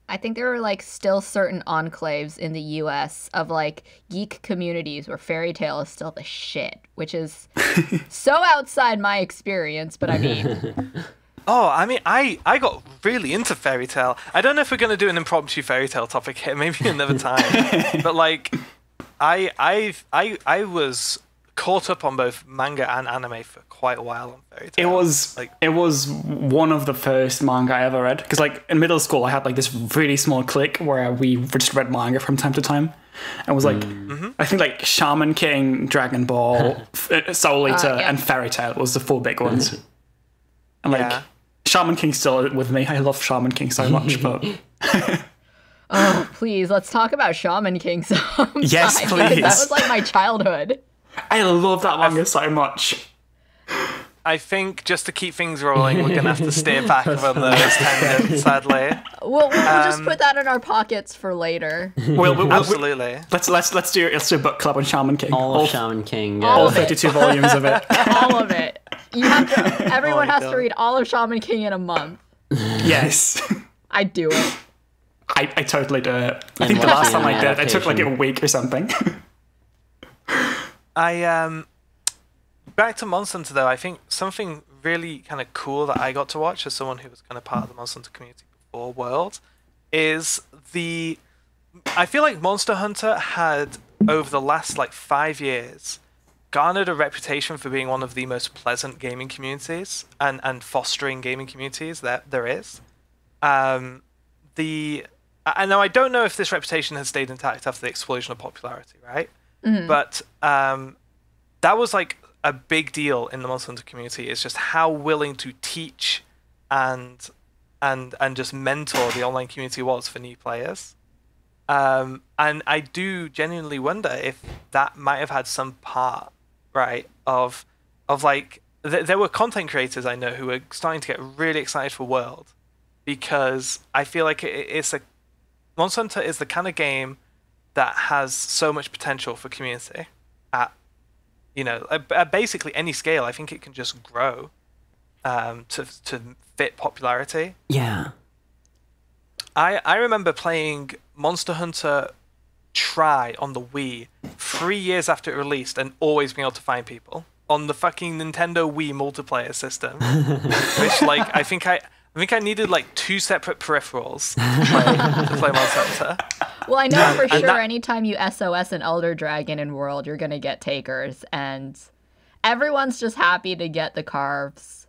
I think there are like still certain enclaves in the US of like geek communities where Fairy Tail is still the shit, which is so outside my experience, but I mean. Oh, I mean, I got really into Fairy Tail. I don't know if we're going to do an impromptu Fairy Tail topic here, maybe another time. But like, I was caught up on both manga and anime for quite a while on Fairy Tail. It was one of the first manga I ever read, because like in middle school I had like this really small clique where we just read manga from time to time. And it was like I think like Shaman King, Dragon Ball, Soul Eater, and Fairy Tail was the four big ones. And like Shaman King's still with me. I love Shaman King so much, but Oh, please, let's talk about Shaman King sometime. Yes, please. That was like my childhood. I love that manga so much. I think just to keep things rolling, we're gonna have to steer back from those tangents, sadly. We'll just put that in our pockets for later. Absolutely. Let's do a book club on Shaman King. All of Shaman King. All 32 volumes of it. All of it. You have to. Everyone has to read all of Shaman King in a month. Yes. I do it. I totally do it. I think the last time I did, it took like a week or something. Back to Monster Hunter though, I think something really kind of cool that I got to watch as someone who was kind of part of the Monster Hunter community before World is I feel like Monster Hunter had, over the last 5 years, garnered a reputation for being one of the most pleasant gaming communities and fostering gaming communities that there is. I know I don't know if this reputation has stayed intact after the explosion of popularity, right? Mm-hmm. But that was a big deal in the Monster Hunter community. Is just how willing to teach and just mentor the online community was for new players. And I do genuinely wonder if that might have had some part, right, of there were content creators I know who were starting to get really excited for World, because I feel like Monster Hunter is the kind of game that has so much potential for community at basically any scale. I think it can just grow to fit popularity. Yeah. I remember playing Monster Hunter Try on the Wii 3 years after it released and always being able to find people on the fucking Nintendo Wii multiplayer system, which I think I needed 2 separate peripherals to play Monster Hunter. Well, I know for sure anytime you SOS an Elder Dragon in World, you're going to get takers, and everyone's just happy to get the carves.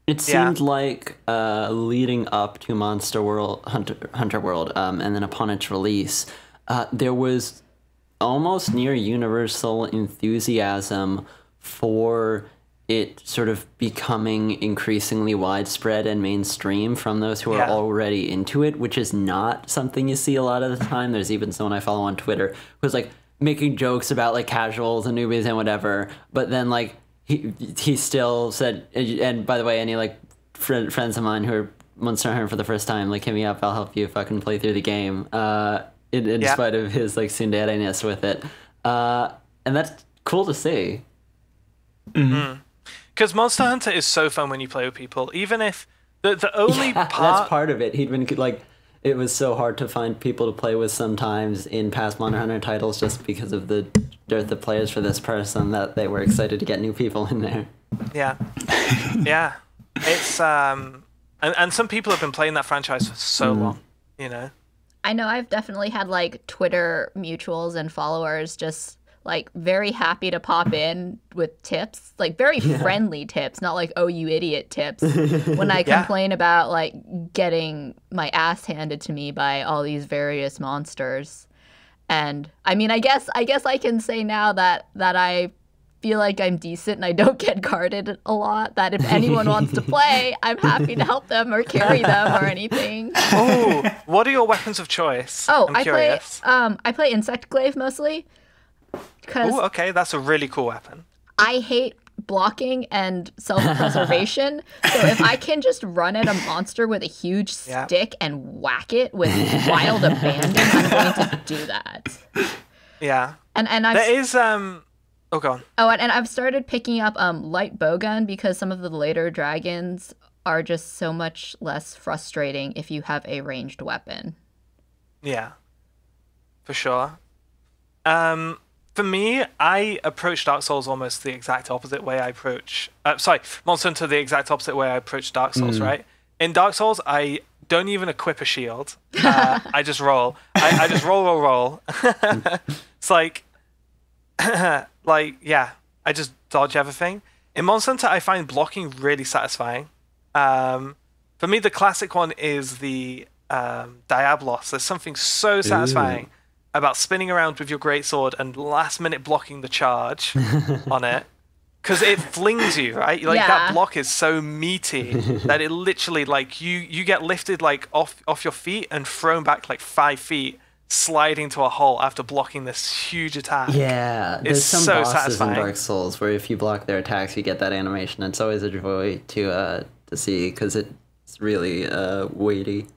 It seemed like leading up to Hunter World, and then upon its release, there was almost near universal enthusiasm for it sort of becoming increasingly widespread and mainstream from those who are already into it, which is not something you see a lot of the time. There's even someone I follow on Twitter who's making jokes about casuals and newbies and whatever, but then he still said, and by the way, any friends of mine who are Monster Hunter for the first time, hit me up, I'll help you fucking play through the game, in spite of his tsundere-ness with it, and that's cool to see. Mm-hmm. Because Monster Hunter is so fun when you play with people, even if the only part... that's part of it. He'd been it was so hard to find people to play with sometimes in past Monster Hunter titles just because of the dearth of players for this person that they were excited to get new people in there. Yeah. Yeah. It's, and some people have been playing that franchise for so long, I know I've definitely had Twitter mutuals and followers just very happy to pop in with tips, very friendly tips, not oh, you idiot tips, when I complain about getting my ass handed to me by all these various monsters. And I mean, I guess I can say now that I feel like I'm decent and I don't get guarded a lot, that if anyone wants to play, I'm happy to help them or carry them or anything. Oh, what are your weapons of choice? Oh, I play Insect Glaive mostly. Oh, okay, that's a really cool weapon. I hate blocking and self-preservation, so if I can just run at a monster with a huge stick and whack it with wild abandon, I'm going to do that. Yeah. And there is oh, go on. Oh, and I've started picking up light bowgun because some of the later dragons are just so much less frustrating if you have a ranged weapon. Yeah. For sure. For me, I approach Dark Souls almost the exact opposite way I approach... Monster Hunter the exact opposite way I approach Dark Souls, right? In Dark Souls, I don't even equip a shield. I just roll. I just roll. It's I just dodge everything. In Monster Hunter, I find blocking really satisfying. For me, the classic one is the Diablos. There's something so satisfying about spinning around with your greatsword and last minute blocking the charge on it. because it flings you, right? Like that block is so meaty that it literally like you get lifted like off your feet and thrown back like 5 feet, sliding to a hole after blocking this huge attack. Yeah, there's some bosses in Dark Souls where if you block their attacks, you get that animation. It's always a joy to see because it's really weighty.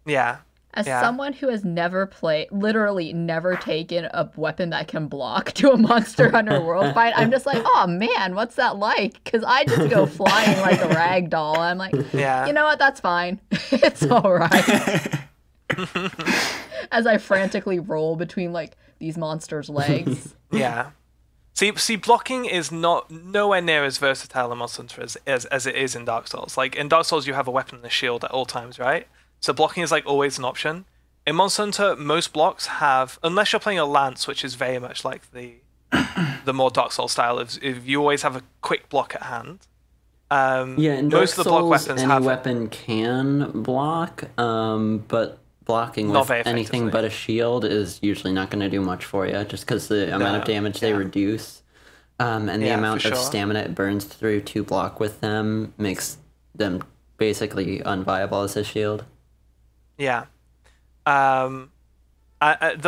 Yeah. As someone who has literally never taken a weapon that can block to a Monster Hunter World fight, I'm just like, oh man, what's that like? Because I just go flying like a rag doll. I'm like, you know what? That's fine. It's all right. As I frantically roll between like these monsters' legs. Yeah. See, blocking is nowhere near as versatile in Monster Hunter as it is in Dark Souls. Like in Dark Souls, you have a weapon and a shield at all times, right? So blocking is like always an option. In Monster Hunter, most blocks have, unless you're playing a lance, which is very much like the more Dark Souls style, if you always have a quick block at hand. In most Dark of the block Souls, weapons any weapon can block, but blocking with anything but a shield is usually not going to do much for you, just because the amount of damage they reduce, and the amount of stamina it burns through to block with them makes them basically unviable as a shield. Yeah. The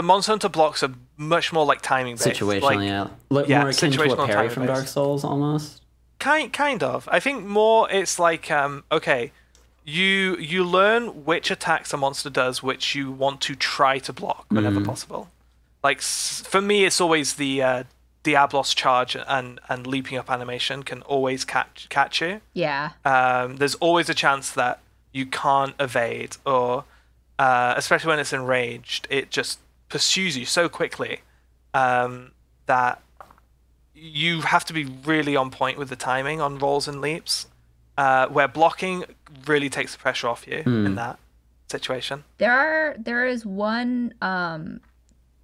Monster Hunter blocks are much more like timing based. Situational, more akin to a parry from Dark Souls, almost. Kind of. I think more it's like, okay, you learn which attacks a monster does, which you want to try to block whenever possible. Like, for me, it's always the Diablos charge and leaping up animation can always catch you. Yeah. There's always a chance that you can't evade, or especially when it's enraged, it just pursues you so quickly that you have to be really on point with the timing on rolls and leaps, where blocking really takes the pressure off you in that situation. There is one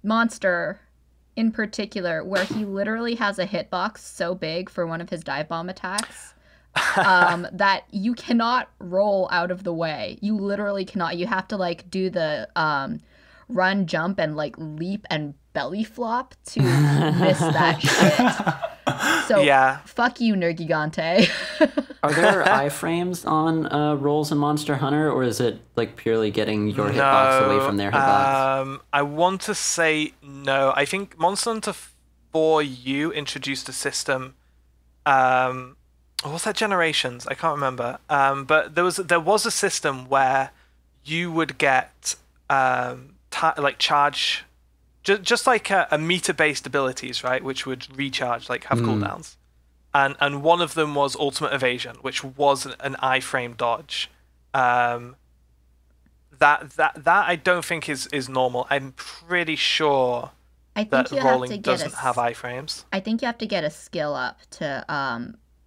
monster in particular where he literally has a hitbox so big for one of his dive bomb attacks that you cannot roll out of the way. You literally cannot. You have to like do the run, jump, and like leap and belly flop to miss that shit. So fuck you, Nergigante. Are there iframes on rolls in Monster Hunter, or is it like purely getting your hitbox away from their hitbox? I want to say no. I think Monster Hunter 4U introduced a system. What's that? Generations? I can't remember. But there was a system where you would get charge. Just like a meter-based abilities, right, which would recharge, like have cooldowns, and one of them was Ultimate Evasion, which was an iframe dodge. That I don't think is normal. I'm pretty sure that rolling doesn't have iframes. I think you have to get a skill up to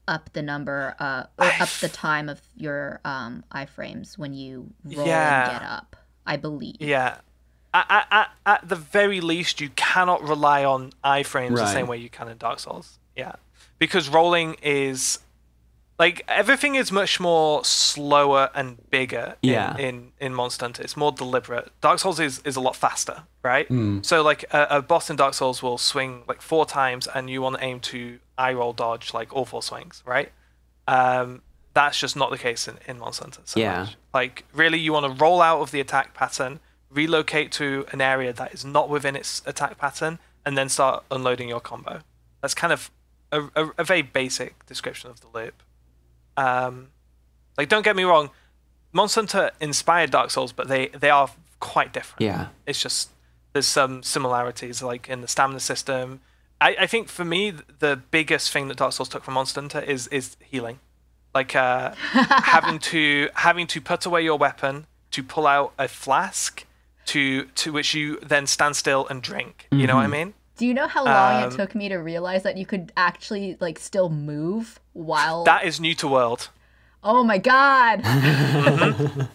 up the number or up the time of your iframes when you roll and get up. I believe. Yeah. At the very least, you cannot rely on iframes the same way you can in Dark Souls. Yeah, because rolling is like everything is much more slower and bigger in Monster Hunter. It's more deliberate. Dark Souls is a lot faster, right? So like a boss in Dark Souls will swing like 4 times, and you want to aim to eye roll dodge like all 4 swings, right? That's just not the case in Monster Hunter so much. Like really, you want to roll out of the attack pattern, relocate to an area that is not within its attack pattern, and then start unloading your combo. That's kind of a very basic description of the loop. Like, don't get me wrong, Monster Hunter inspired Dark Souls, but they are quite different. Yeah. It's just, there's some similarities, like in the stamina system. I think for me, the biggest thing that Dark Souls took from Monster Hunter is healing. Like, having to put away your weapon to pull out a flask, to which you then stand still and drink. You know what I mean? Do you know how long it took me to realize that you could actually like still move while... That is new to world. Oh my god!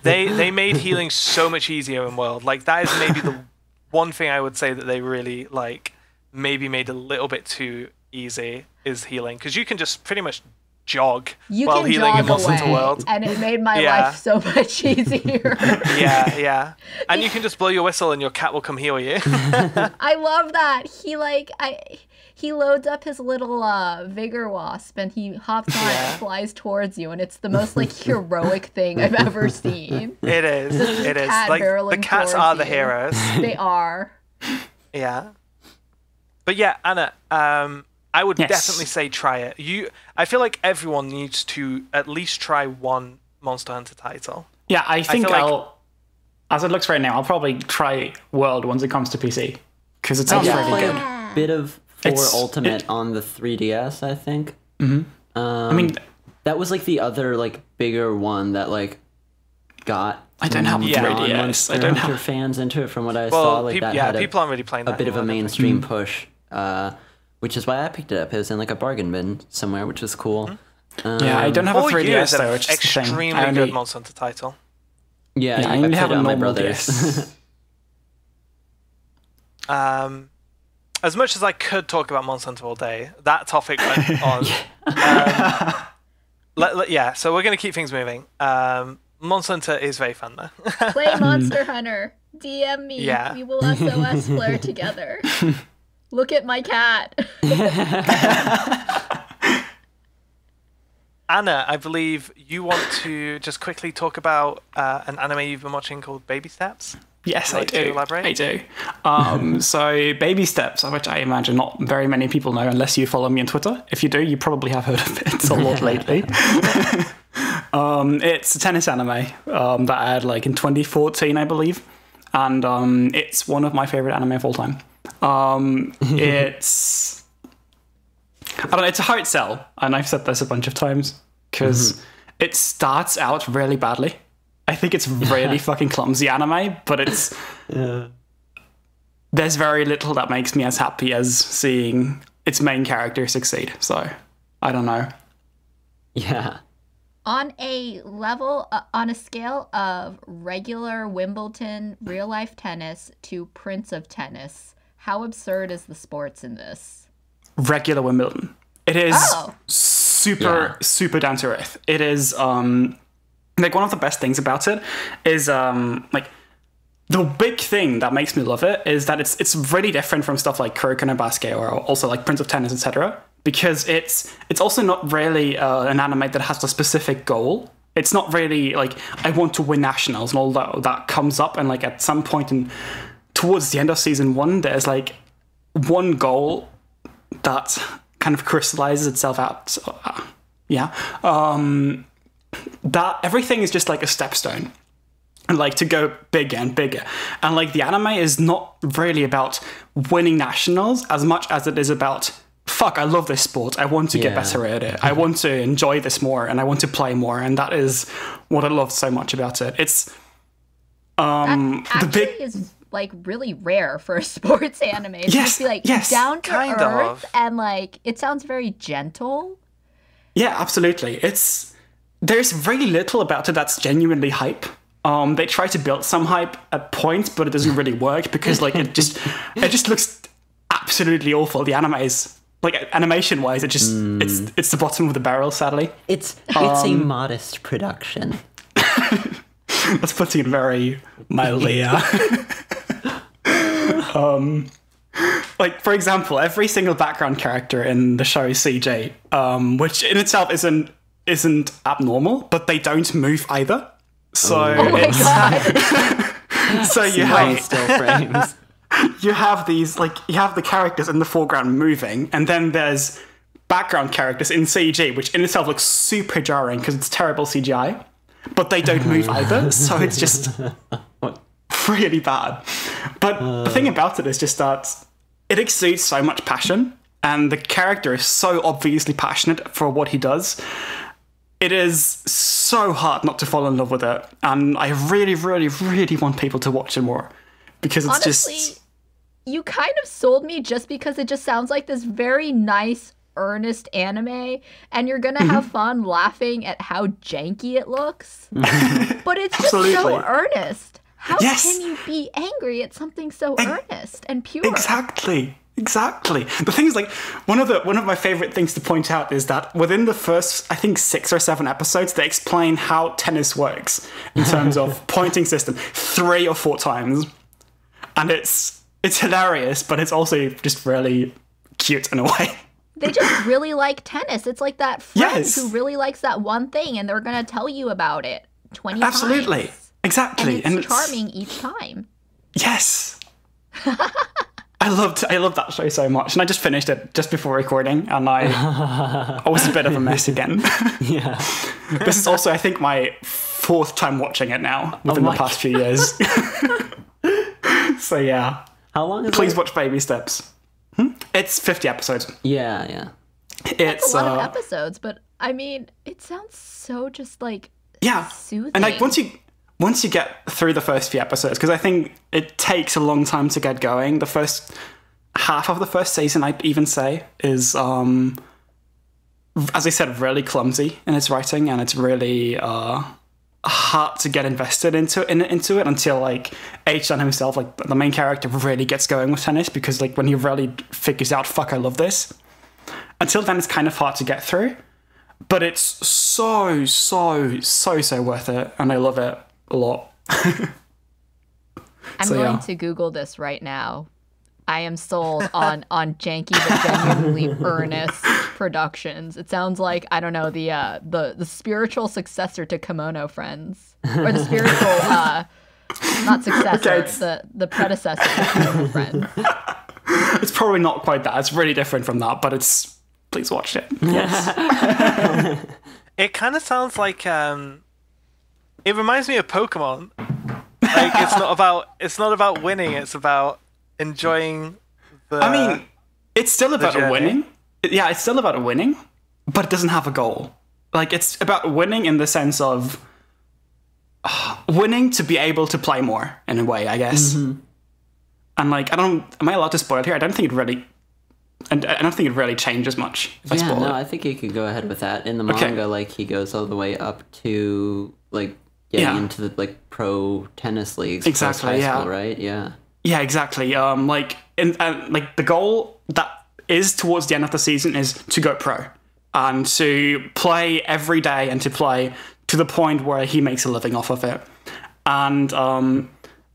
They made healing so much easier in world. Like, that is maybe the one thing I would say that they really like maybe made a little bit too easy is healing, because you can just pretty much jog you while can healing jog in Monster Hunter away, World. and it made my life so much easier. Yeah. And you can just blow your whistle and your cat will come heal you. I love that. He loads up his little vigor wasp and he hops on and flies towards you, and it's the most like heroic thing I've ever seen. It is. Like the cats are the heroes. They are. Yeah. But yeah, Anna, I would definitely say try it. I feel like everyone needs to at least try one Monster Hunter title. Yeah, I think as it looks right now, I'll probably try World once it comes to PC. Because it sounds really good. A bit of 4 Ultimate on the 3DS, I think. Mm-hmm. I mean, that was like the other like bigger one that like got I don't have a 3DS. I don't have fans into it from what I saw. Like that had people aren't really playing that a bit of a mainstream push, which is why I picked it up. It was in like a bargain bin somewhere, which was cool. Yeah, I don't have a 3DS though. It's extremely good Monster Hunter title. Yeah, I only have it on my brother's. As much as I could talk about Monster Hunter all day, that topic went on. So we're going to keep things moving. Monster Hunter is very fun, though. Play Monster Hunter. DM me. Yeah. We will SOS flare together. Look at my cat. Anna, I believe you want to just quickly talk about an anime you've been watching called Baby Steps. Yes, I do. Elaborate? I do. So Baby Steps, which I imagine not very many people know unless you follow me on Twitter. If you do, you probably have heard of it a lot lately. It's a tennis anime that I had like in 2014, I believe. And it's one of my favorite anime of all time. It's... I don't know, it's a hard sell, and I've said this a bunch of times, because it starts out really badly. I think it's really fucking clumsy anime, but it's... There's very little that makes me as happy as seeing its main character succeed, so I don't know. Yeah. On a level, on a scale of regular Wimbledon real-life tennis to Prince of Tennis, how absurd is the sports in this? Regular Wimbledon. It is super down to earth. It is like one of the best things about it is like the big thing that makes me love it is that it's really different from stuff like Kuroko no Basket or also like Prince of Tennis, etc. Because it's also not really an anime that has a specific goal. It's not really like I want to win nationals and all that comes up, and like at some point towards the end of season 1 there's like one goal that kind of crystallizes itself out. So, that everything is just like a stepstone, and like to go bigger and bigger. And like the anime is not really about winning nationals as much as it is about fuck, I love this sport. I want to get better at it. I want to enjoy this more, and I want to play more. And that is what I love so much about it. It's is like really rare for a sports anime. It's just like down to earth, and like it sounds very gentle. Yeah, absolutely. There's really little about it that's genuinely hype. They try to build some hype at points, but it doesn't really work because like it just looks absolutely awful. The anime is like animation wise, it's the bottom of the barrel, sadly. It's a modest production. That's putting it very mildly, yeah. Like, for example, every single background character in the show is CG, which in itself isn't abnormal, but they don't move either. So it's... God. So you have still frames. You have these, like, you have the characters in the foreground moving, and then there's background characters in CG, which in itself looks super jarring because it's terrible CGI, but they don't move either, so it's just really bad. But the thing about it is just that it exudes so much passion, and the character is so obviously passionate for what he does. It is so hard not to fall in love with it, and I really, really, really want people to watch it more, because it's honestly, you kind of sold me just because it just sounds like this very nice, earnest anime, and you're gonna have fun laughing at how janky it looks. But it's just so earnest. How can you be angry at something so earnest and pure? Exactly. Exactly. The thing is, like, one of my favorite things to point out is that within the first, I think, 6 or 7 episodes, they explain how tennis works in terms of pointing system 3 or 4 times, and it's hilarious, but it's also just really cute in a way. They just really like tennis. It's like that friend who really likes that one thing, and they're gonna tell you about it 20 times. Absolutely. Exactly. And it's charming each time. Yes. I loved that show so much, and I just finished it just before recording, and I was a bit of a mess again. Yeah. This is also, I think, my 4th time watching it now within the past few years. So yeah. How long is Please watch Baby Steps. It's 50 episodes. Yeah. It's a lot of episodes, but I mean, it sounds so just like soothing. And like once you get through the first few episodes, because I think it takes a long time to get going. The first half of the first season, I'd even say, is as I said, really clumsy in its writing, and it's really hard to get invested into it until like H-Chan himself, like the main character, really gets going with tennis, because like when he really figures out, fuck, I love this. Until then, it's kind of hard to get through, but it's so worth it, and I love it a lot. I'm going to Google this right now. I am sold on janky but genuinely earnest productions. It sounds like, I don't know, the spiritual successor to Kimono Friends, or the spiritual not successor, the predecessor to Kimono Friends. It's probably not quite that. It's really different from that, but please watch it. Yes. It kind of sounds like it reminds me of Pokemon. Like it's not about winning. It's about enjoying the. I mean, it's still about winning. Yeah, it's still about winning, but it doesn't have a goal. Like, it's about winning in the sense of winning to be able to play more, in a way, I guess. Mm-hmm. And like, am I allowed to spoil it here? I don't think it really changes much if I spoil it. I think you could go ahead with that. In the manga, like, he goes all the way up to like getting into the like pro tennis leagues. Exactly. High school, right? Yeah. Yeah, exactly. Like the goal that is towards the end of the season is to go pro and to play every day and to play to the point where he makes a living off of it. And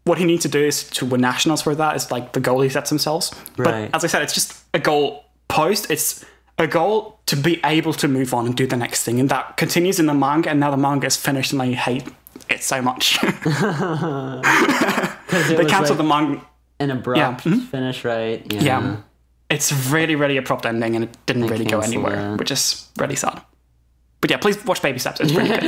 what he needs to do is to win nationals for that. Is like the goal he sets himself. Right. But as I said, it's just a goal post. It's a goal to be able to move on and do the next thing. And that continues in the manga, and now the manga is finished and I hate it so much. They cancelled the manga. An abrupt finish, right? Yeah. It's really, really abrupt ending, and it didn't really go anywhere, which is really sad. But yeah, please watch Baby Steps. It's pretty good.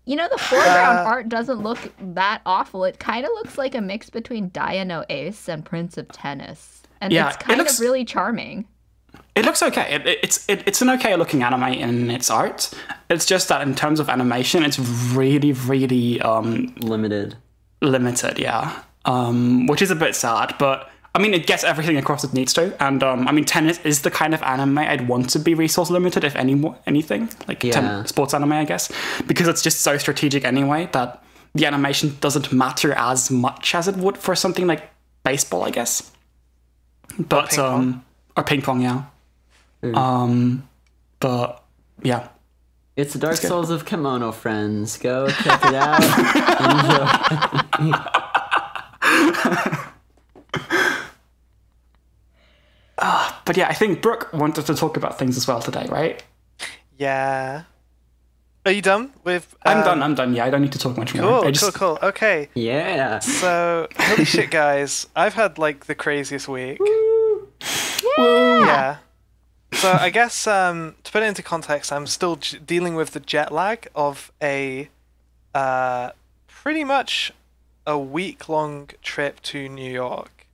You know, the foreground art doesn't look that awful. It kind of looks like a mix between Dia no Ace and Prince of Tennis. And it's kind of really charming. It looks okay. It's an okay looking anime in its art. It's just that in terms of animation, it's really, really limited, yeah. Which is a bit sad, but I mean, it gets everything across it needs to. And I mean, tennis is the kind of anime I'd want to be resource limited, if anything, like sports anime, I guess, because it's just so strategic anyway that the animation doesn't matter as much as it would for something like baseball, I guess. But or ping pong, yeah. But yeah. It's Dark Souls of Kimono Friends. Go check it out. Enjoy. But yeah, I think Brooke wanted to talk about things as well today, right? Yeah. Are you done with... I'm done, yeah. I don't need to talk much more. Cool. Okay. Yeah. So, holy shit, guys. I've had, like, the craziest week. Woo. Yeah. So, I guess, to put it into context, I'm still dealing with the jet lag of a pretty much a week-long trip to New York.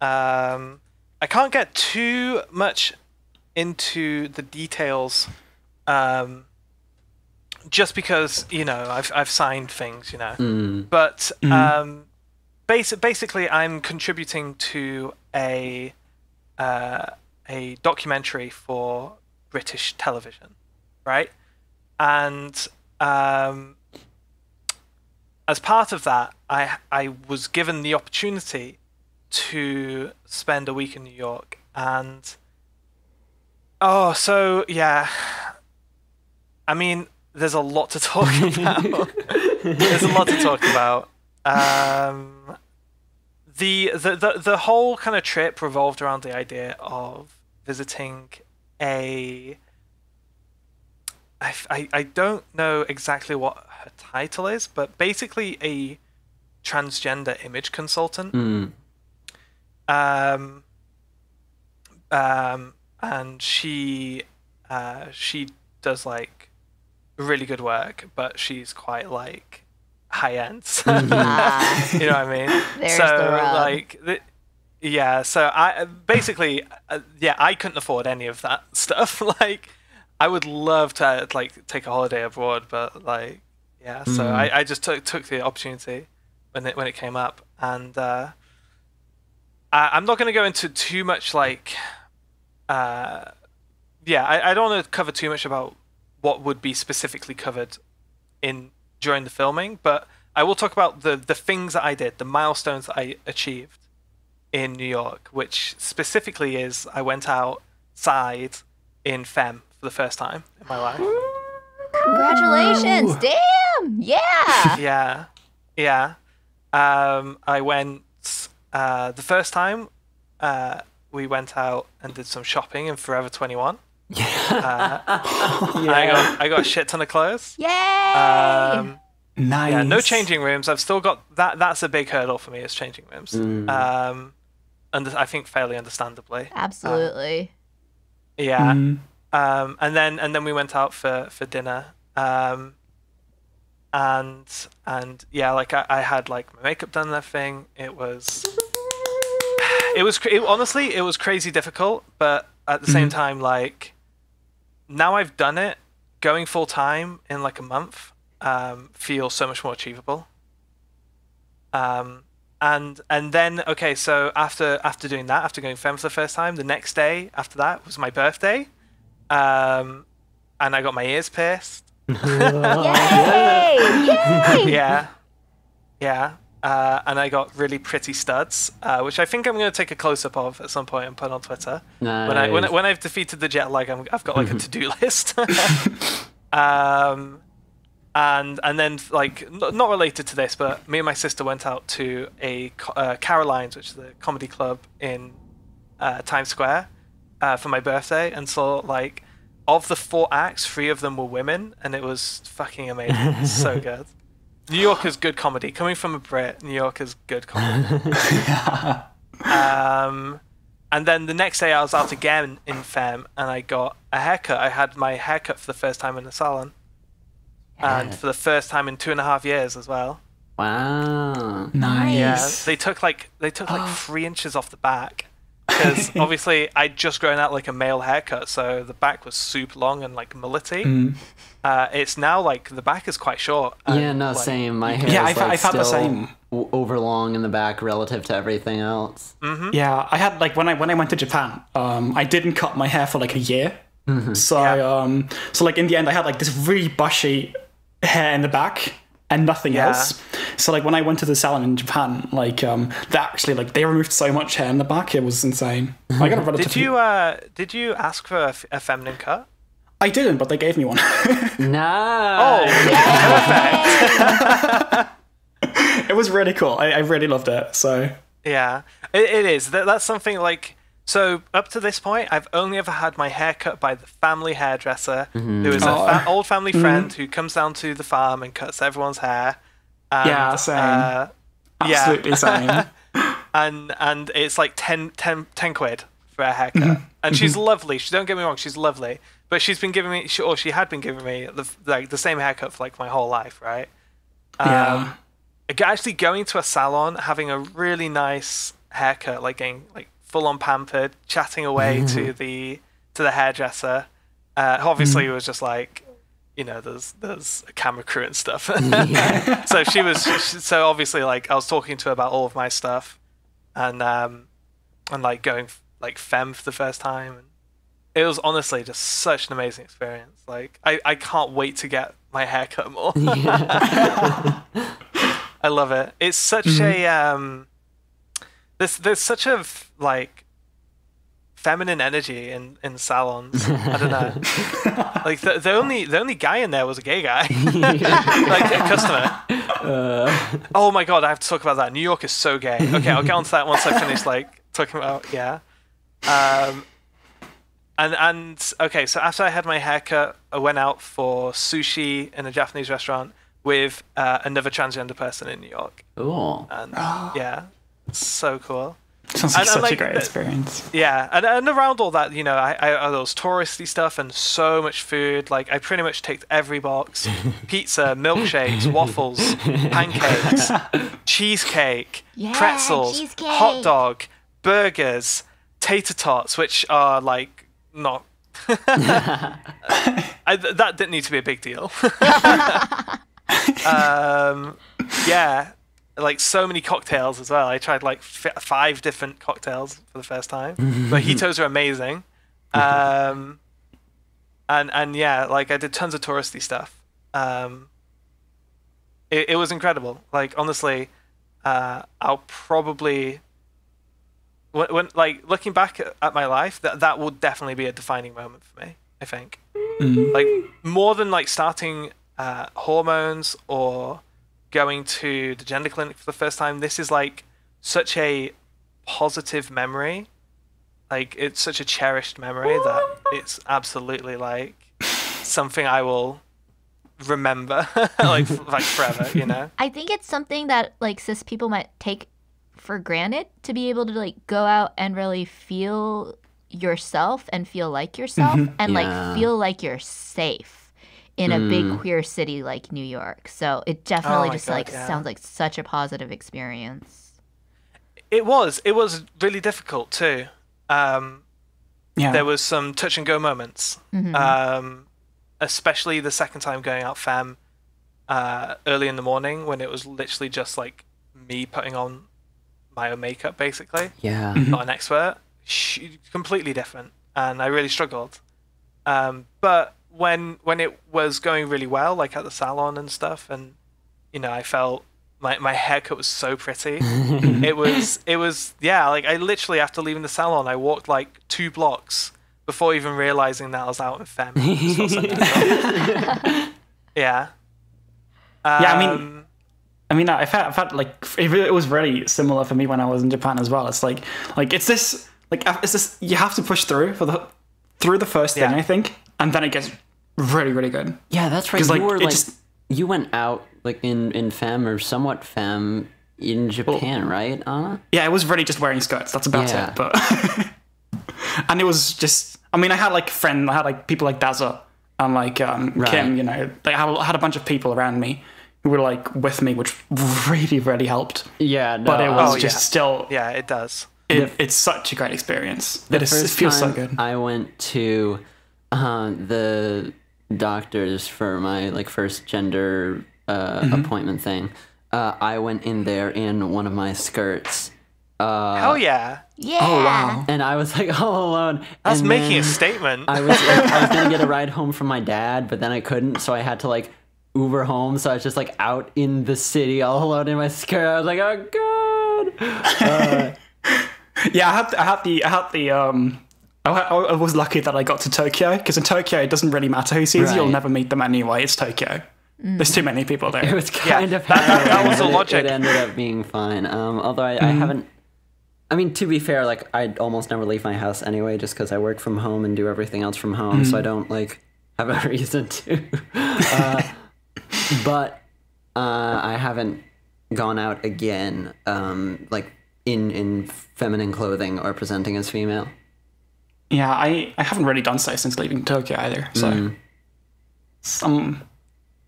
I can't get too much into the details, just because, you know, I've signed things, you know. But basically, I'm contributing to a documentary for British television, right? And as part of that, I was given the opportunity to spend a week in New York, and so yeah, I mean, there's a lot to talk about. There's a lot to talk about. The whole kind of trip revolved around the idea of visiting I don't know exactly what her title is, but basically a transgender image consultant. And she does like really good work, but she's quite like high end. You know what I mean? There's the rub. Like yeah, so I basically I couldn't afford any of that stuff. Like I would love to like take a holiday abroad, but like so I just took the opportunity when it came up, and I'm not going to go into too much like I don't want to cover too much about what would be specifically covered during the filming, but I will talk about the things that I did, the milestones that I achieved in New York, which specifically is I went outside in Femme for the first time in my life. Congratulations! Damn! Yeah! Yeah. I went the first time we went out and did some shopping in Forever 21. I got a shit ton of clothes. Yay! Nice. Yeah, no changing rooms. I've still got that. That's a big hurdle for me, is changing rooms. And I think fairly understandably. Absolutely. And then we went out for dinner. And like I had like my makeup done and everything. Honestly, it was crazy difficult, but at the same time, like now I've done it, going full time in like a month feels so much more achievable. And then so after doing that, after going Femme for the first time, the next day after that was my birthday, and I got my ears pierced. Yay! Yay! Yeah. And I got really pretty studs, which I think I'm going to take a close-up of at some point and put on Twitter. Nice. When I've defeated the jet lag, I've got like a to-do list. And then like not related to this, but me and my sister went out to a Caroline's, which is a comedy club in Times Square, for my birthday, and saw like of the 4 acts, 3 of them were women, and it was fucking amazing. So good. New York is good comedy. Coming from a Brit, New York is good comedy. And then the next day I was out again in Femme, and I got a haircut. I had my haircut for the first time in the salon. And for the first time in 2.5 years as well. Wow. Nice. Yeah, they took like 3 inches off the back, because obviously I'd just grown out like a male haircut, so the back was super long and like mullety. It's now like the back is quite short. Like, same. My hair is like I've had the same. Over long in the back relative to everything else. Yeah, I had like when I went to Japan, I didn't cut my hair for like a year. So so like in the end I had like this really bushy hair in the back and nothing else. So like when I went to the salon in Japan, like they removed so much hair in the back, it was insane. I got a relatively... Did you ask for a feminine cut? I didn't, but they gave me one. Nice. Perfect. It was really cool. I really loved it. So yeah, it is. That's something like. So up to this point, I've only ever had my hair cut by the family hairdresser, who is an old family friend who comes down to the farm and cuts everyone's hair. And, same. Absolutely same. and it's like 10 quid for a haircut. And she's lovely. Don't get me wrong, she's lovely. But she's been giving me, or she had been giving me the same haircut for like my whole life, right? Actually going to a salon, having a really nice haircut, like getting like full on pampered, chatting away to the hairdresser. Obviously, it was just like, there's a camera crew and stuff. So so obviously like I was talking to her about all of my stuff, and like going like Femme for the first time. And it was honestly just such an amazing experience. Like I can't wait to get my hair cut more. I love it. It's such a there's such a like feminine energy in salons. I don't know. Like the only guy in there was a gay guy, like a customer. Oh my god, I have to talk about that. New York is so gay. Okay, I'll get onto that once I finish like talking about And okay, so after I had my haircut, I went out for sushi in a Japanese restaurant with another transgender person in New York. Cool. And yeah, so cool. Sounds like such a great experience. Yeah, and around all that, you know, I those touristy stuff and so much food. Like, I pretty much ticked every box: pizza, milkshakes, waffles, pancakes, cheesecake, pretzels, cheesecake. hot dog, burgers, tater tots, which are like not. That didn't need to be a big deal. Yeah. Like so many cocktails as well. I tried like 5 different cocktails for the first time. Mojitos are amazing. And yeah, like I did tons of touristy stuff. It was incredible. Like honestly, I'll probably when like looking back at my life, that will definitely be a defining moment for me, I think. Like more than like starting hormones or going to the gender clinic for the first time, this is like such a positive memory. Like it's such a cherished memory that it's absolutely like something I will remember like forever, you know. I think it's something that like cis people might take for granted, to be able to like go out and really feel yourself and feel like yourself and like feel like you're safe in a big queer city like New York. So it definitely sounds like such a positive experience. It was really difficult too. There was some touch and go moments. Especially the second time going out femme early in the morning, when it was literally just like me putting on my own makeup basically. Not an expert. Completely different, and I really struggled. But when it was going really well, like at the salon and stuff, and you know, I felt my haircut was so pretty. it was like I literally, after leaving the salon, I walked like 2 blocks before even realizing that I was out in femme. Yeah. I mean, I've had like it was really similar for me when I was in Japan as well. It's like it's this you have to push through through the first thing, I think, and then it gets really, really good. Yeah, that's right. You were you went out like in femme or somewhat femme in Japan, right, Anna? Yeah, it was really just wearing skirts. That's about it. But and it was just, I mean, I had like people like Daza and like Kim. You know, I had a bunch of people around me who were like with me, which really, really helped. Yeah, no, but it was still. Yeah, it does. It's such a great experience. It feels so good. I went to the doctors for my like first gender appointment thing. I went in there in one of my skirts. Hell yeah! Yeah. Oh wow! And I was like all alone. That's making a statement. I was gonna get a ride home from my dad, but then I couldn't, so I had to like Uber home. So I was just like out in the city all alone in my skirt. I was like, oh god. Yeah, I was lucky that I got to Tokyo, because in Tokyo it doesn't really matter who sees you. You'll never meet them anyway. It's Tokyo. There's too many people there. It was kind of that was the logic. It ended up being fine. Although I haven't. I mean, to be fair, like I almost never leave my house anyway, just because I work from home and do everything else from home, so I don't like have a reason to. But I haven't gone out again, like in feminine clothing or presenting as female. Yeah, I haven't really done so since leaving Tokyo either. So,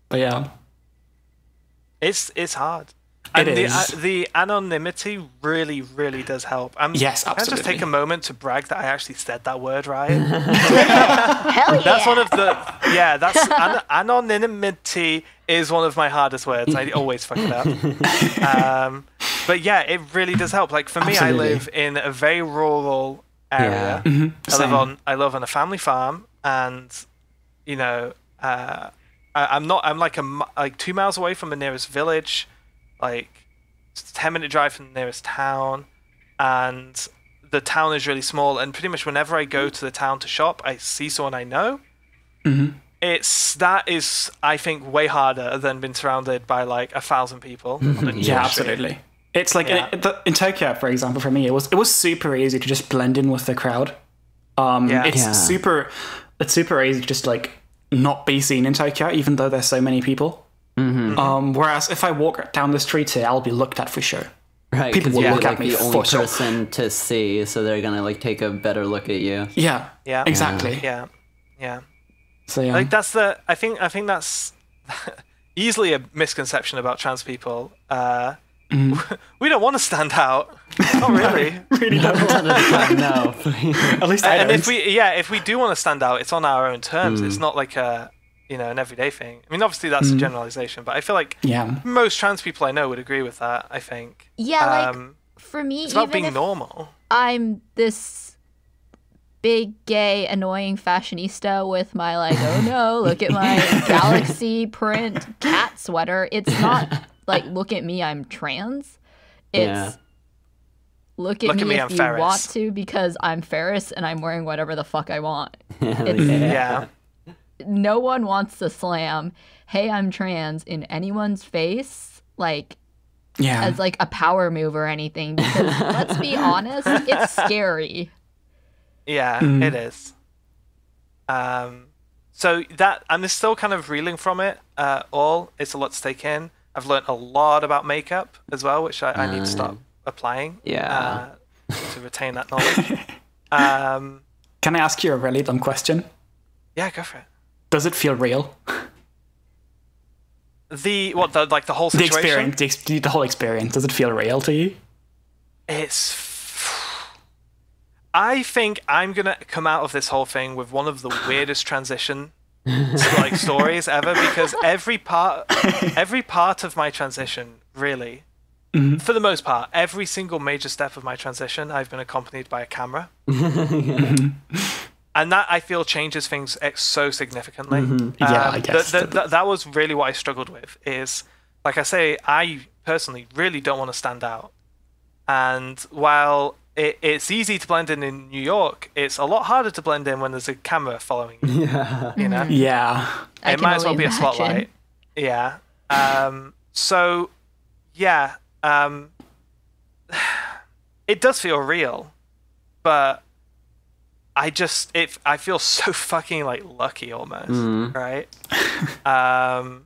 but yeah, it's hard. It and is. The anonymity really, really does help. Yes, absolutely. Can I just take a moment to brag that I actually said that word right? Hell yeah! That's one of the anonymity is one of my hardest words. I always fuck it up. But yeah, it really does help. Like for me, I live in a very rural area. Yeah. I live on a family farm, and you know, I'm like 2 miles away from the nearest village, like 10-minute drive from the nearest town. and the town is really small, and pretty much whenever I go to the town to shop, I see someone I know. Mm-hmm. That is, I think, way harder than being surrounded by like 1,000 people. Yeah, absolutely. It's like in Tokyo, for example, for me, it was super easy to just blend in with the crowd. It's super easy to just like not be seen in Tokyo, even though there's so many people. Mm-hmm. Whereas if I walk down the street here, I'll be looked at for sure. Right, people will look at me the only for sure. person to see, so they're gonna like take a better look at you. Yeah. Exactly. Yeah. So yeah, like I think that's easily a misconception about trans people. We don't want to stand out. Not really. Really don't. No. At least I don't. And if we do want to stand out, it's on our own terms. It's not like an everyday thing. I mean, obviously that's a generalization, but I feel like most trans people I know would agree with that. I think. Yeah, for me, it's about even being if normal. I'm this big, gay, annoying fashionista with my like, oh no, look at my galaxy print cat sweater. It's not like, look at me, I'm trans. It's look at me if I'm you Ferris. want to, because I'm Ferris and I'm wearing whatever the fuck I want. No one wants to slam, hey, I'm trans in anyone's face, like, as like a power move or anything, because let's be honest, it's scary. Yeah, it is. So that I'm still kind of reeling from it. It's a lot to take in. I've learned a lot about makeup as well, which I need to start applying. To retain that knowledge. Can I ask you a really dumb question? Yeah, go for it. Does it feel real? The whole situation? The whole experience. Does it feel real to you? I think I'm gonna come out of this whole thing with one of the weirdest transition stories ever, because every part of my transition, really, for the most part, every single major step of my transition, I've been accompanied by a camera. And that, I feel, changes things so significantly. I guess. That was really what I struggled with, is, like I say, I personally really don't want to stand out. And while it's easy to blend in New York, it's a lot harder to blend in when there's a camera following you. You know? Yeah. It might as well be a spotlight. Yeah. It does feel real, but I feel so fucking like lucky almost, right? I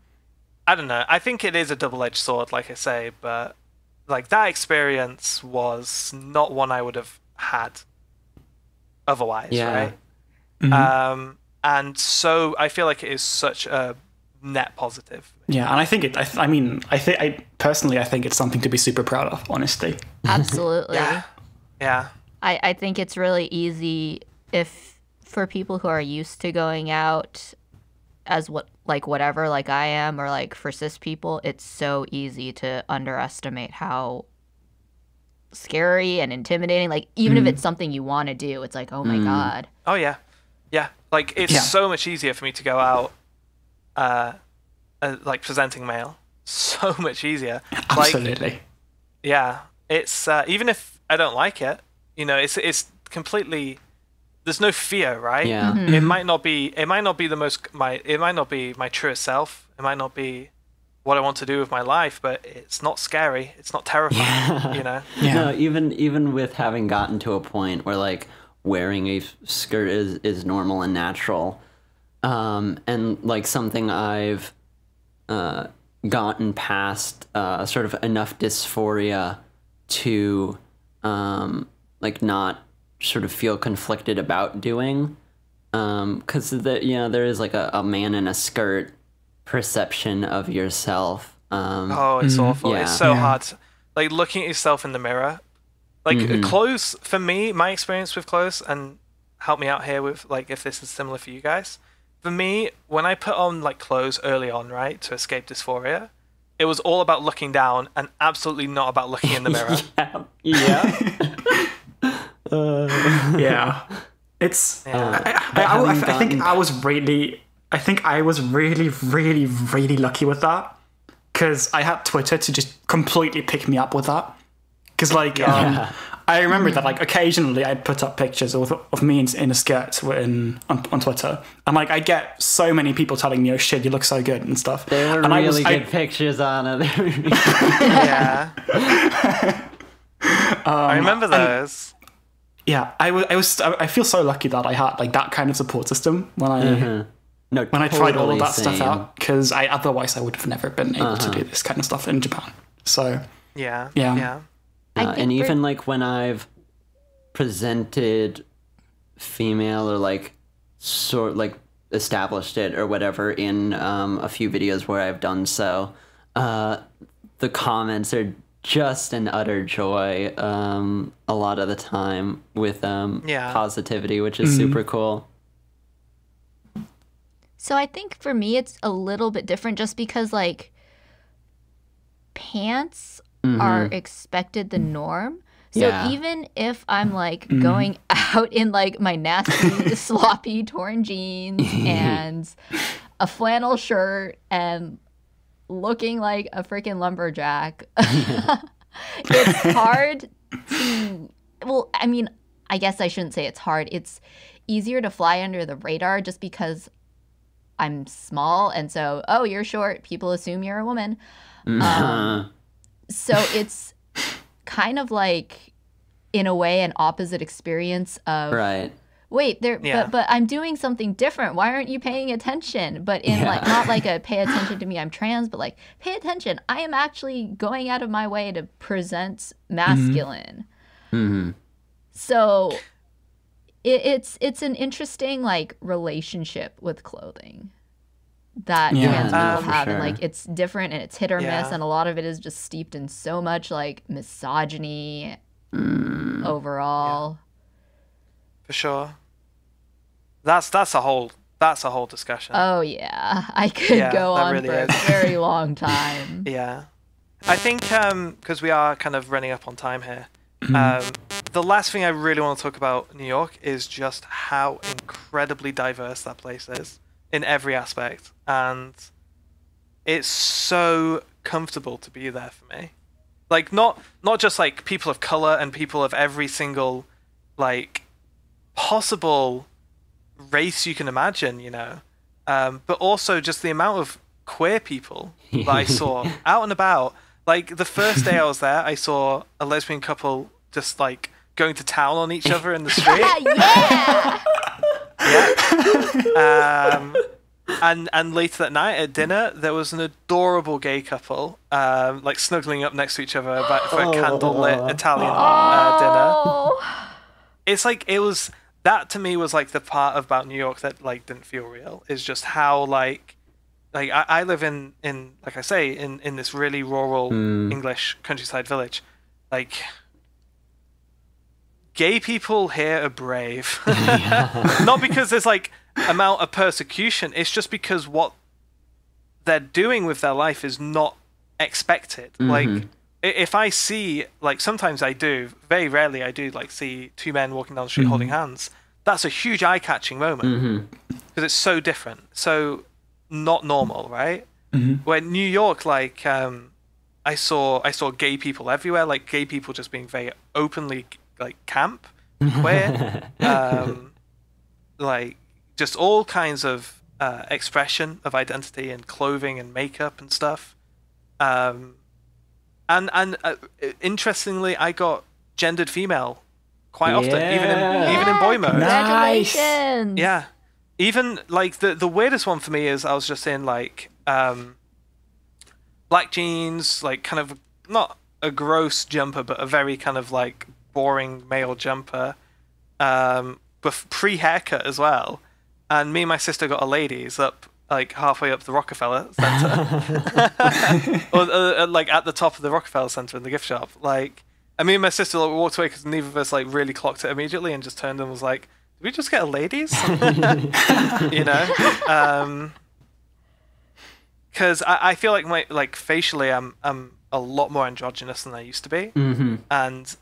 don't know. I think it is a double-edged sword, like I say, but like that experience was not one I would have had otherwise, right? And so I feel like it is such a net positive. Yeah, and I think I personally think it's something to be super proud of, honestly. Absolutely. Yeah. I think it's really easy for people who are used to going out as whatever, like I am, or like for cis people, it's so easy to underestimate how scary and intimidating, like even if it's something you want to do, it's like, oh my god. Oh yeah. Like it's so much easier for me to go out like presenting mail, so much easier. Absolutely. It's even if I don't like it, it's completely, there's no fear, right? It might not be my truest self, it might not be what I want to do with my life, but it's not scary, it's not terrifying. No, even with having gotten to a point where like wearing a skirt is normal and natural, and like something I've gotten past sort of enough dysphoria to like not sort of feel conflicted about doing, because there is like a man in a skirt perception of yourself. It's awful. It's so hard. Like looking at yourself in the mirror, like clothes. For me, my experience with clothes, and help me out here with like if this is similar for you guys. For me, when I put on like clothes early on, right, to escape dysphoria, it was all about looking down and absolutely not about looking in the mirror. It's. I think I was really really lucky with that, because I had Twitter to just completely pick me up with that. Because I remember that occasionally I'd put up pictures of me in a skirt on Twitter, and I'd get so many people telling me, "Oh shit, you look so good" and stuff. They were and really good pictures on it. Yeah. I remember those. I feel so lucky that I had that kind of support system when I I tried all of that stuff out, because otherwise I would have never been able to do this kind of stuff in Japan. So yeah. And even when I've presented female or established it or whatever in a few videos where I've done so, the comments are just an utter joy a lot of the time with positivity, which is super cool. So I think for me it's a little bit different, just because pants are expected the norm. So even if I'm going out in my nasty sloppy torn jeans and a flannel shirt and looking like a freaking lumberjack, it's hard to, I guess I shouldn't say it's hard. It's easier to fly under the radar just because I'm small, and so, oh, you're short, people assume you're a woman. So it's kind of in a way, an opposite experience of, wait, but I'm doing something different. Why aren't you paying attention? But in not a pay attention to me, I'm trans, but pay attention. I am actually going out of my way to present masculine. So it's an interesting relationship with clothing that trans people have, sure. And it's different and it's hit or miss, and a lot of it is just steeped in so much misogyny overall. For sure. That's a whole discussion. Oh yeah, I could go on really for a very long time. Yeah, I think because we are kind of running up on time here. The last thing I really want to talk about New York is just how incredibly diverse that place is in every aspect, and it's so comfortable to be there for me. Not just people of color and people of every single possible race you can imagine, but also just the amount of queer people that I saw out and about. The first day I was there, I saw a lesbian couple just going to town on each other in the street. And later that night at dinner, there was an adorable gay couple snuggling up next to each other for a candlelit Italian dinner. It's it was, that to me was the part about New York that didn't feel real, is just how I live in like I say in this really rural English countryside village. Gay people here are brave. Not because there's amount of persecution, it's just because what they're doing with their life is not expected. If I see, sometimes I do, very rarely I do, see two men walking down the street holding hands, that's a huge eye-catching moment. Because it's so different, so not normal, right? Where New York, I saw gay people everywhere, gay people just being very openly camp, queer, just all kinds of expression of identity and clothing and makeup and stuff. And interestingly, I got gendered female quite often, even in boy mode. Congratulations! Yeah, even the weirdest one for me is I was just in black jeans, kind of not a gross jumper, but a very kind of boring male jumper, but pre-haircut as well. And me and my sister got a ladies up halfway up the Rockefeller Center, or at the top of the Rockefeller Center in the gift shop. And me and my sister walked away because neither of us really clocked it immediately, and just turned and was like, "Did we just get a ladies?" Because I feel my facially I'm a lot more androgynous than I used to be, and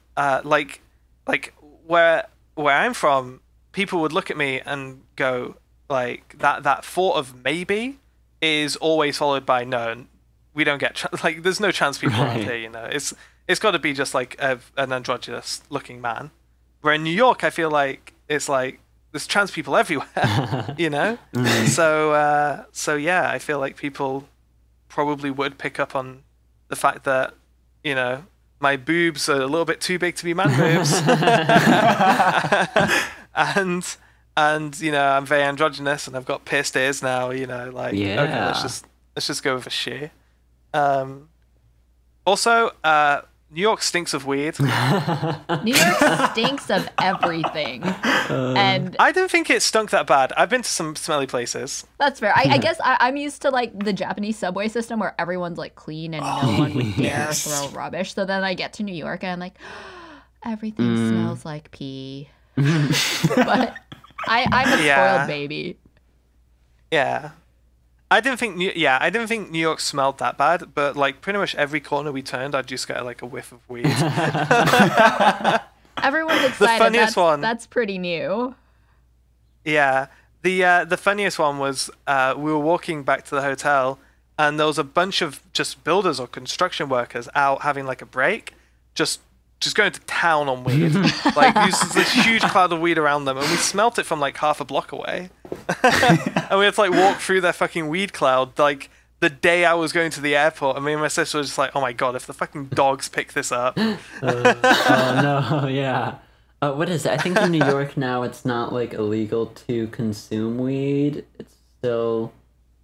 where I'm from, people would look at me and go that thought of maybe is always followed by no, we don't get like there's no trans people around here. You know, it's got to be just like an androgynous looking man. Where in New York, I feel like it's like there's trans people everywhere. You know, so yeah, I feel like people probably would pick up on the fact that, you know, my boobs are a little bit too big to be man boobs. and you know, I'm very androgynous and I've got pierced ears now, you know, like okay, let's just go with a sheer. Also, New York stinks of weed. New York stinks of everything. And I don't think it stunk that bad. I've been to some smelly places. That's fair. I guess I'm used to like the Japanese subway system where everyone's like clean and no one would dare throw rubbish. So then I get to New York and I'm like, everything smells like pee. But I'm a spoiled baby. Yeah. I didn't think New York smelled that bad, but like pretty much every corner we turned, I'd just get like a whiff of weed. Everyone's excited. The funniest one. That's pretty new. Yeah. The funniest one was we were walking back to the hotel, and there was a bunch of just builders or construction workers out having like a break, just going to town on weed. Like there's this huge cloud of weed around them, and we smelt it from like half a block away. And we had to like walk through their fucking weed cloud like the day I was going to the airport, and me and my sister were just like, oh my god, if the fucking dogs pick this up. Oh no, yeah. What is it? I think in New York now it's not like illegal to consume weed. It's still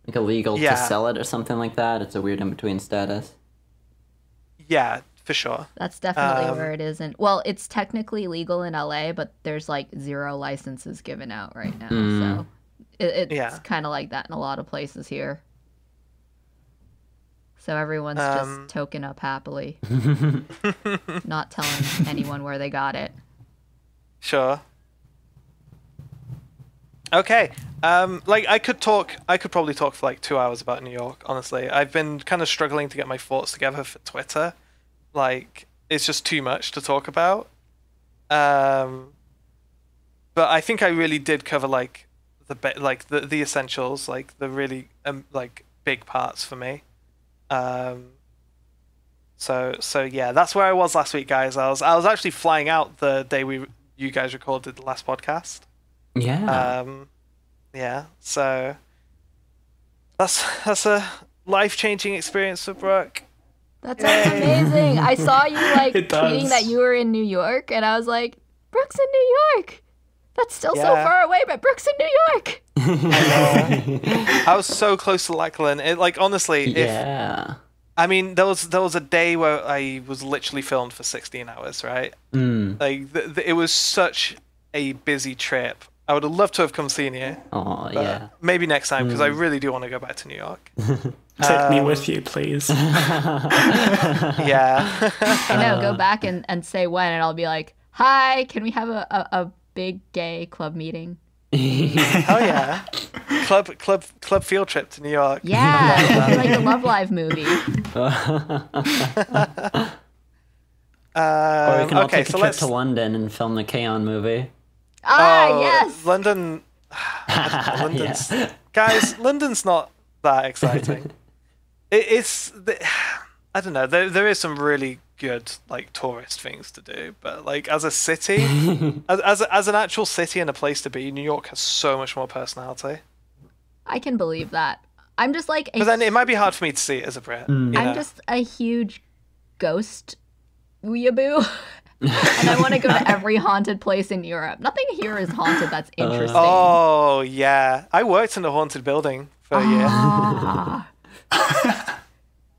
like illegal to sell it or something like that. It's a weird in-between status. Yeah, for sure. That's definitely where it isn't. Well, it's technically legal in LA, but there's like 0 licenses given out right now. So it's kind of like that in a lot of places here. So everyone's just token up happily, not telling anyone where they got it. Sure. Okay. Like I could probably talk for like 2 hours about New York, honestly. I've been kind of struggling to get my thoughts together for Twitter. Like, it's just too much to talk about. But I think I really did cover like the essentials, like the really like big parts for me. So yeah, that's where I was last week, guys. I was actually flying out the day you guys recorded the last podcast. Yeah. Yeah. So that's a life-changing experience for Brooke. That sounds amazing. I saw you like tweeting that you were in New York, and I was like, Brooke's in New York. That's still so far away, but Brooke's in New York. I was so close to Lackland. It, like, honestly, I mean, there was a day where I was literally filmed for 16 hours, right? Like, it was such a busy trip. I would have loved to have come seen you. Oh, yeah. Maybe next time, because I really do want to go back to New York. Take me with you, please. Yeah. I know, go back and say when, and I'll be like, hi, can we have a big gay club meeting? Oh yeah, club field trip to New York. Yeah, like the Love Live movie. Or we can all take a trip to London and film the K-On! Movie. Yes. London. London's guys. London's not that exciting. It's I don't know. There is some really good like tourist things to do, but like as a city, as an actual city and a place to be, New York has so much more personality. I can believe that. I'm just like, but then it might be hard for me to see it as a Brit. I'm just a huge ghost weeaboo, and I want to go to every haunted place in Europe. Nothing here is haunted that's interesting. Oh yeah, I worked in a haunted building for a year.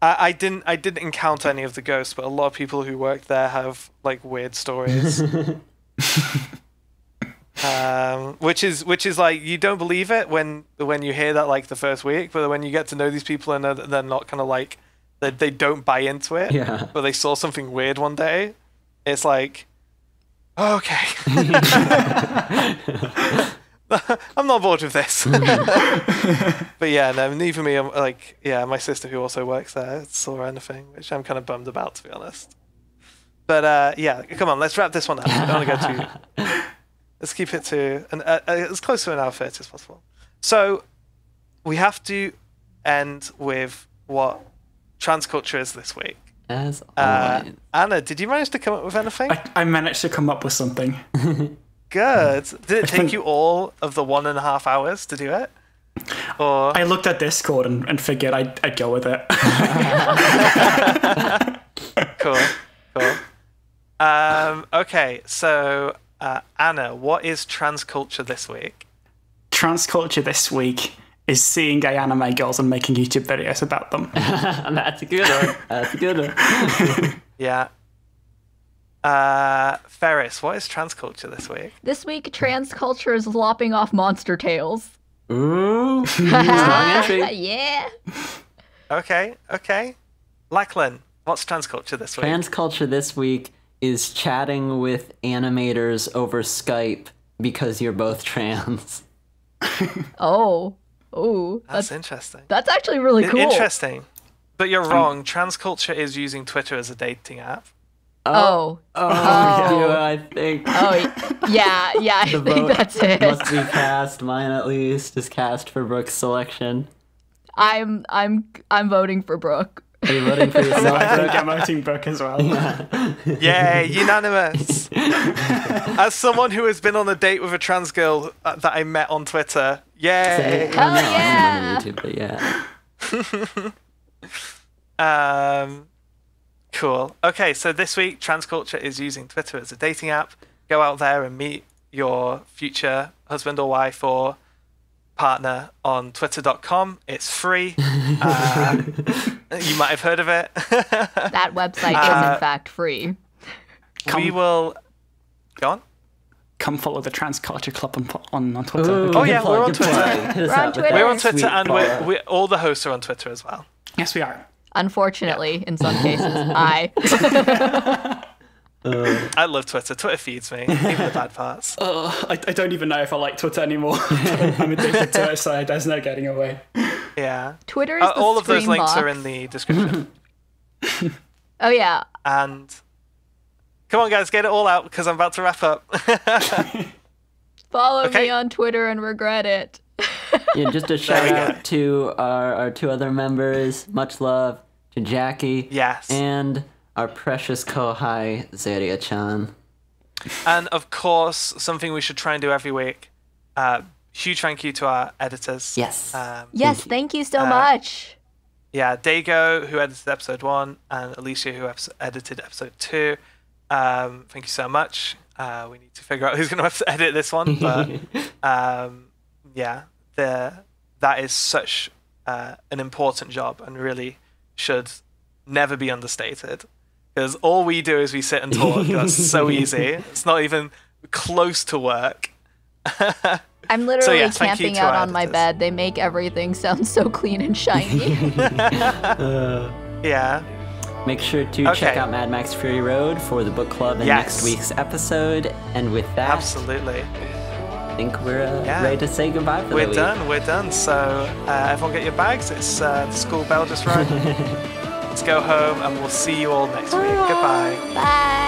I didn't encounter any of the ghosts, but a lot of people who worked there have like weird stories. Which is like, you don't believe it when you hear that like the first week, but when you get to know these people and they're not kind of like they don't buy into it, but they saw something weird one day, it's like, okay. I'm not bored with this. But yeah, no, neither me. I'm like, my sister who also works there saw anything, which I'm kind of bummed about, to be honest. But yeah, come on, let's wrap this one up. I don't want to go too. Let's keep it to as close to an hour 30 as possible. So we have to end with what trans culture is this week. As always. Anna, did you manage to come up with anything? I managed to come up with something. Good. Did it take you all of the 1.5 hours to do it? Or I looked at Discord and figured I'd go with it. Cool. Okay, so Anna, what is trans culture this week? Trans culture this week is seeing gay anime girls and making YouTube videos about them. That's a good one. That's a good one. Yeah. Ferris, what is trans culture this week? This week, trans culture is lopping off monster tails. Ooh. Strong entry. Yeah. Okay. Lachlan, what's trans culture this week? Trans culture this week is chatting with animators over Skype because you're both trans. Oh, that's interesting. That's actually really cool. Interesting. But you're wrong. Trans culture is using Twitter as a dating app. Oh, I think. Oh, yeah, I think that's it. Must be cast. Mine, at least, is cast for Brooke's selection. I'm voting for Brooke. Are you voting for yourself? I think I'm voting Brooke as well. Yay, unanimous. As someone who has been on a date with a trans girl that I met on Twitter, yay. Hell yeah. I'm on YouTube, but yeah. Cool. Okay, so this week, trans culture is using Twitter as a dating app. Go out there and meet your future husband or wife or partner on twitter.com. It's free. You might have heard of it. That website is, in fact, free. We will... Go on. Come follow the Trans Culture Club on Twitter. Ooh, Oh, yeah, we're on Twitter. We're on Twitter. We're on Twitter, and we're all the hosts are on Twitter as well. Yes, we are. Unfortunately, in some cases, I love Twitter. Twitter feeds me, even the bad parts. I don't even know if I like Twitter anymore. I'm addicted to it, so there's no getting away. Yeah. Twitter is the all of those screen links box. are in the description. Oh, yeah. And come on, guys, get it all out because I'm about to wrap up. Follow Okay. me on Twitter and regret it. Yeah, just a shout out to our two other members. Much love to Jackie. Yes. And our precious Kohai, Zeria-chan. And of course, something we should try and do every week. Huge thank you to our editors. Yes. Yes, thank you so much. Yeah, Dago, who edited episode 1, and Alicia, who edited episode 2. Thank you so much. We need to figure out who's going to edit this one, but yeah, that is such an important job and really should never be understated. Because all we do is we sit and talk. That's so easy. It's not even close to work. I'm literally thank you camping to out our on my editors. bed. They make everything sound so clean and shiny. Yeah. Make sure to check out Mad Max Fury Road for the book club in next week's episode. And with that, Absolutely. I think we're ready to say goodbye for the week. We're done. So everyone get your bags. It's the school bell just rang. Let's go home and we'll see you all next week. Goodbye. Bye.